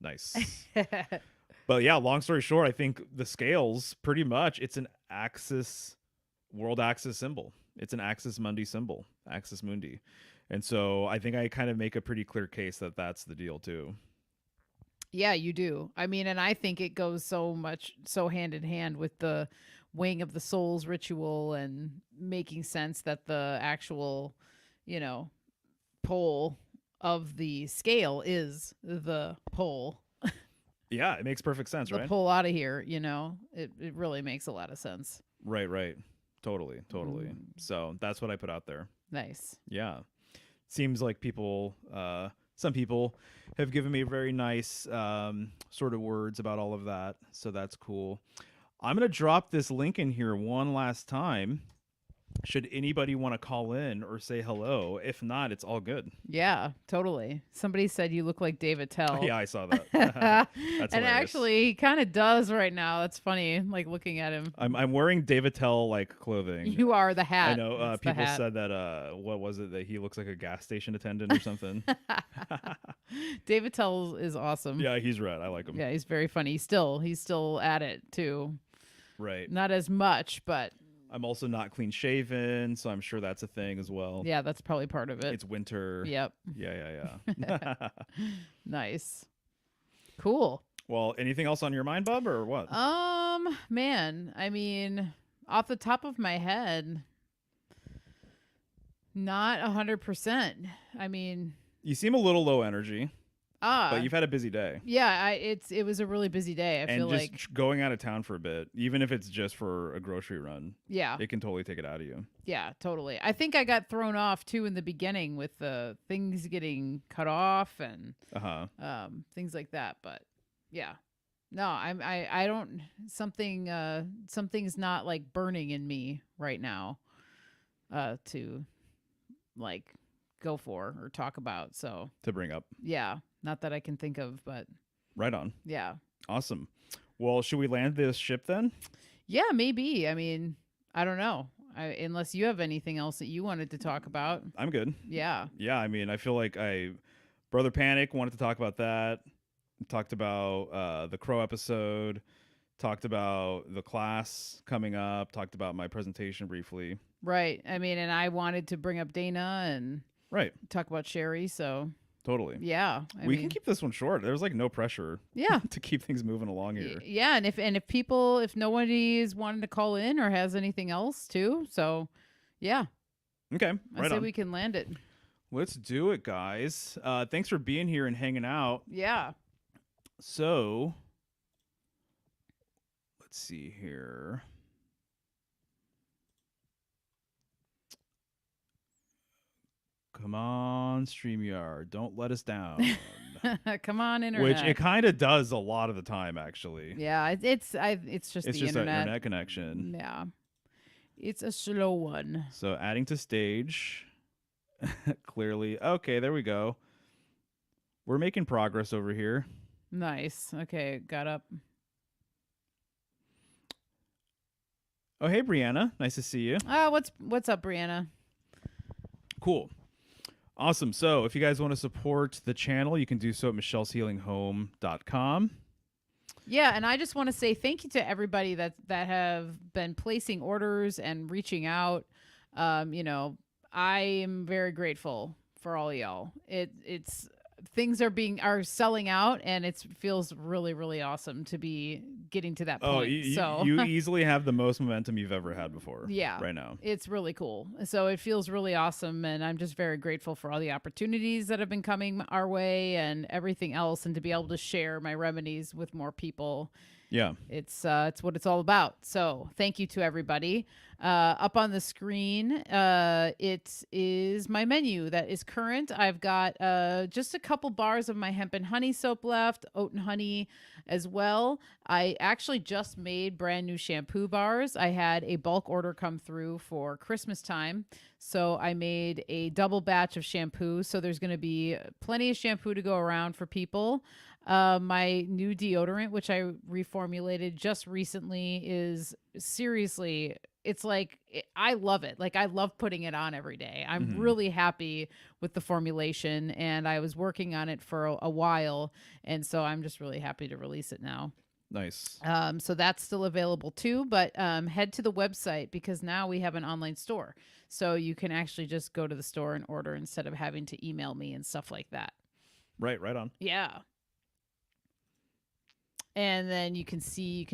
Nice. But yeah, long story short, I think the scales pretty much it's an axis, world axis symbol. It's an axis mundi symbol, axis mundi. And so I think I kind of make a pretty clear case that that's the deal too.
Yeah, you do. I mean, and I think it goes so hand in hand with the weighing of the souls ritual and making sense that the actual, pole of the scale is the pole.
Yeah, it makes perfect sense,
The
right?
pull out of here, it really makes a lot of sense.
Right. Totally.
Mm.
So that's what I put out there.
Nice.
Yeah. Seems like some people have given me very nice sort of words about all of that. So that's cool. I'm going to drop this link in here one last time. Should anybody want to call in or say hello? If not, it's all good.
Yeah, totally. Somebody said you look like David Tell.
Yeah, I saw that. That's
and
hilarious.
actually, he kind of does right now. That's funny, like looking at him.
I'm wearing David Tell like clothing.
You are the hat.
I know
It's the
people
hat.
said that what was it, that he looks like a gas station attendant or something.
David Tell is awesome.
Yeah, he's right. I like him.
Yeah, he's very funny. He's still at it too.
Right.
Not as much, but
I'm also not clean shaven, so I'm sure that's a thing as well.
yeah, that's probably part of it.
It's winter.
Yep.
Yeah.
Nice. Cool.
Well, anything else on your mind, bub, or what?
Man, I mean, off the top of my head, not 100%. I mean,
You seem a little low energy. But
Ah,
you've had a busy day.
yeah. It was a really busy day. I
And
feel
just
like,
going out of town for a bit, even if it's just for a grocery run,
yeah,
it can totally take it out of you.
yeah, totally. I think I got thrown off too in the beginning with the things getting cut off and
Uh-huh.
things like that. But yeah, no, I don't something's not like burning in me right now to like go for or talk about. So
To bring up.
yeah, not that I can think of, but
Right on.
yeah.
Awesome. Well, should we land this ship then?
Yeah, maybe. I mean, I don't know. Unless you have anything else that you wanted to talk about.
I'm good.
Yeah.
Yeah, I mean, I feel like Brother Panic wanted to talk about that. Talked about the Crow episode. Talked about the class coming up. Talked about my presentation briefly.
Right. I mean, and I wanted to bring up Dana and
Right.
talk about Sherry. So
Totally.
yeah,
We can keep this one short. There's like no pressure
yeah,
to keep things moving along here.
yeah. And if nobody is wanting to call in or has anything else too, so yeah,
Okay.
I
Right
say
on.
we can land it.
Let's do it, guys. Thanks for being here and hanging out.
Yeah.
So, let's see here. Come on, StreamYard. Don't let us down.
Come on, internet.
Which it kind of does a lot of the time, actually.
yeah, it's just
It's
the
just
internet.
an internet connection.
Yeah, it's a slow one.
So, adding to stage. Clearly. Okay, there we go. We're making progress over here.
Nice. Okay, got up.
Oh, hey, Brianna. Nice to see you.
What's up, Brianna?
Cool. Awesome. So if you guys want to support the channel, you can do so at michelleshealinghome.com.
Yeah, and I just want to say thank you to everybody that have been placing orders and reaching out. I am very grateful for all y'all. It's things are selling out, and it feels really, really awesome to be getting to that point.
Oh, you easily have the most momentum you've ever had before.
Yeah,
right now.
It's really cool. So it feels really awesome, and I'm just very grateful for all the opportunities that have been coming our way and everything else, and to be able to share my remedies with more people.
Yeah,
it's what it's all about. So thank you to everybody. Up on the screen, it is my menu that is current. I've got just a couple bars of my hemp and honey soap left, oat and honey as well. I actually just made brand new shampoo bars. I had a bulk order come through for Christmas time, so I made a double batch of shampoo. So there's going to be plenty of shampoo to go around for people. My new deodorant, which I reformulated just recently, is seriously, it's like, I love it. Like, I love putting it on every day. I'm really happy with the formulation, and I was working on it for a while. And so I'm just really happy to release it now.
Nice.
So that's still available too, but head to the website, because now we have an online store. So you can actually just go to the store and order instead of having to email me and stuff like that.
Right on.
Yeah. And then you can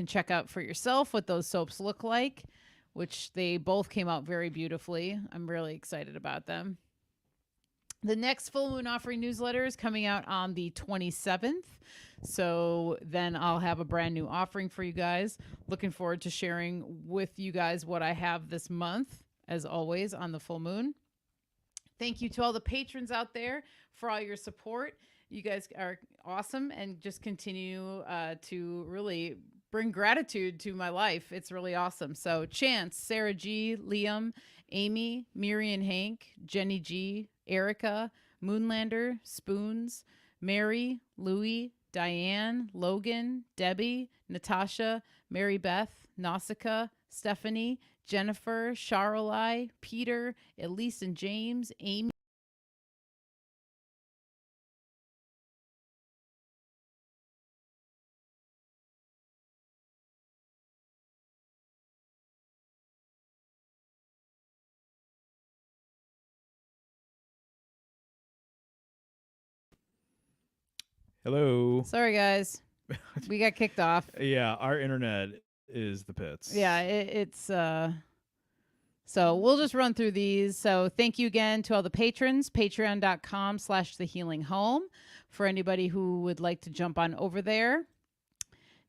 check out for yourself what those soaps look like, which they both came out very beautifully. I'm really excited about them. The next full moon offering newsletter is coming out on the 27th. So then I'll have a brand new offering for you guys. Looking forward to sharing with you guys what I have this month, as always, on the full moon. Thank you to all the patrons out there for all your support. You guys are awesome, and just continue to really bring gratitude to my life. It's really awesome. So Chance, Sarah G, Liam, Amy, Miriam Hank, Jenny G, Erica, Moonlander, Spoons, Mary, Louie, Diane, Logan, Debbie, Natasha, Mary Beth, Nausicaa, Stephanie, Jennifer, Charolai, Peter, Elise and James, Amy.
Hello.
Sorry, guys. We got kicked off.
Yeah, our internet is the pits.
Yeah, it's So we'll just run through these. So thank you again to all the patrons, patreon.com/thehealinghome for anybody who would like to jump on over there.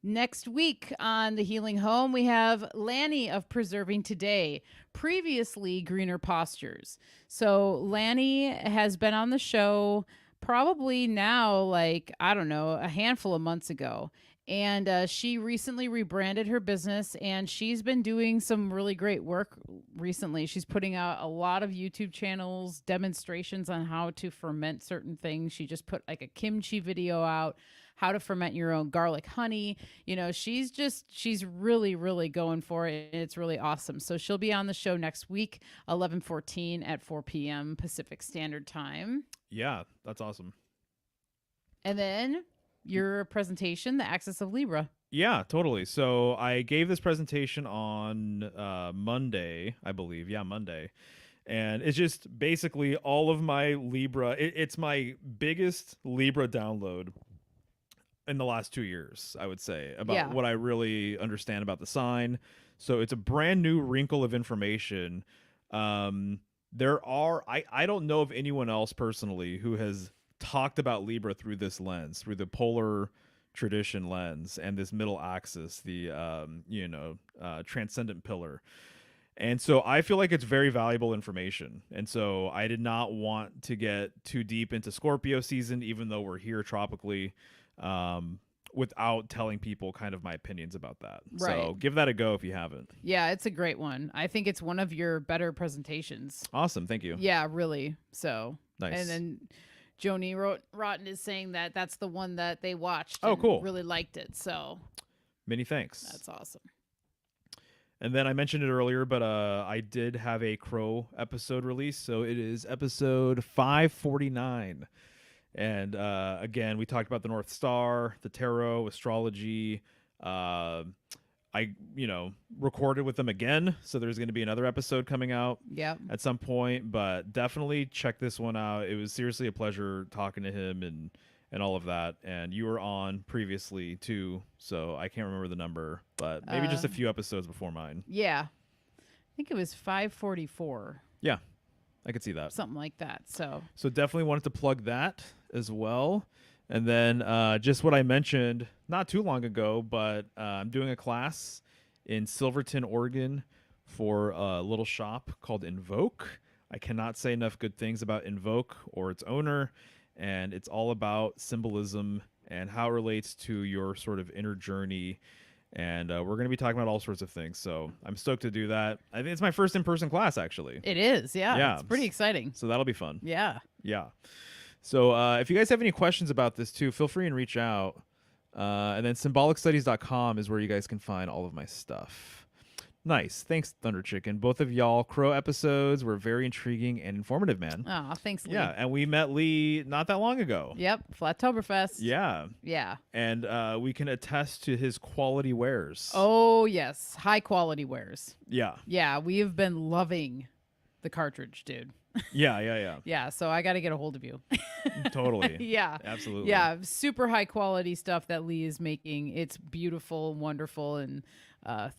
Next week on The Healing Home, we have Lanny of Preserving Today, previously Greener Postures. So Lanny has been on the show probably now, like, I don't know, a handful of months ago. And she recently rebranded her business, and she's been doing some really great work recently. She's putting out a lot of YouTube channels, demonstrations on how to ferment certain things. She just put like a kimchi video out, how to ferment your own garlic honey. You know, she's really, really going for it. And it's really awesome. So she'll be on the show next week, 11/14 at 4 p.m. Pacific Standard Time.
Yeah, that's awesome.
And then your presentation, The Axis of Libra.
Yeah, totally. So I gave this presentation on Monday, I believe. Yeah, Monday. And it's just basically all of my Libra. It's my biggest Libra download in the last 2 years, I would say, about what I really understand about the sign. So it's a brand new wrinkle of information. I don't know of anyone else personally who has talked about Libra through this lens, through the polar tradition lens and this middle axis, the transcendent pillar. And so I feel like it's very valuable information. And so I did not want to get too deep into Scorpio season, even though we're here tropically, without telling people kind of my opinions about that.
Right.
So give that a go if you haven't.
Yeah, it's a great one. I think it's one of your better presentations.
Awesome. Thank you.
Yeah, really. So
nice.
And then Joni Rotten is saying that that's the one that they watched.
Oh,
and
cool.
Really liked it. So
many thanks.
That's awesome.
And then I mentioned it earlier, but I did have a Crow episode release. So it is episode 549. And again, we talked about the North Star, the tarot, astrology. I recorded with them again. So there's going to be another episode coming out at some point. But definitely check this one out. It was seriously a pleasure talking to him and all of that. And you were on previously too. So I can't remember the number, but maybe just a few episodes before mine.
Yeah. I think it was 544.
Yeah. I could see that.
Something like that. So
definitely wanted to plug that as well. And then just what I mentioned not too long ago, but I'm doing a class in Silverton, Oregon for a little shop called Invoke. I cannot say enough good things about Invoke or its owner. And it's all about symbolism and how it relates to your sort of inner journey. And we're going to be talking about all sorts of things. So I'm stoked to do that. I think it's my first in-person class, actually.
It is. Yeah. It's pretty exciting.
So that'll be fun.
Yeah.
Yeah. So if you guys have any questions about this too, feel free and reach out. And then symbolicstudies.com is where you guys can find all of my stuff. Nice. Thanks, Thunder Chicken. Both of y'all Crow episodes were very intriguing and informative, man.
Oh, thanks, Lee.
Yeah, and we met Lee not that long ago.
Yep, Flattoberfest.
Yeah.
Yeah.
And we can attest to his quality wares.
Oh, yes. High quality wares.
Yeah.
Yeah, we have been loving the cartridge, dude.
Yeah.
Yeah, so I got to get a hold of you.
Totally.
Yeah.
Absolutely.
Yeah, super high quality stuff that Lee is making. It's beautiful and wonderful, and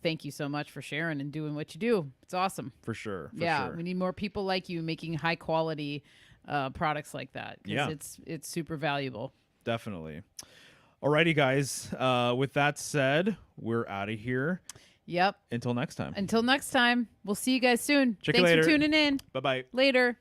thank you so much for sharing and doing what you do. It's awesome.
For sure.
We need more people like you making high quality products like that.
Yeah.
It's super valuable.
Definitely. Alrighty, guys. With that said, we're out of here.
Yep.
Until next time.
We'll see you guys soon.
Check you later.
Thanks for tuning in.
Bye-bye.
Later.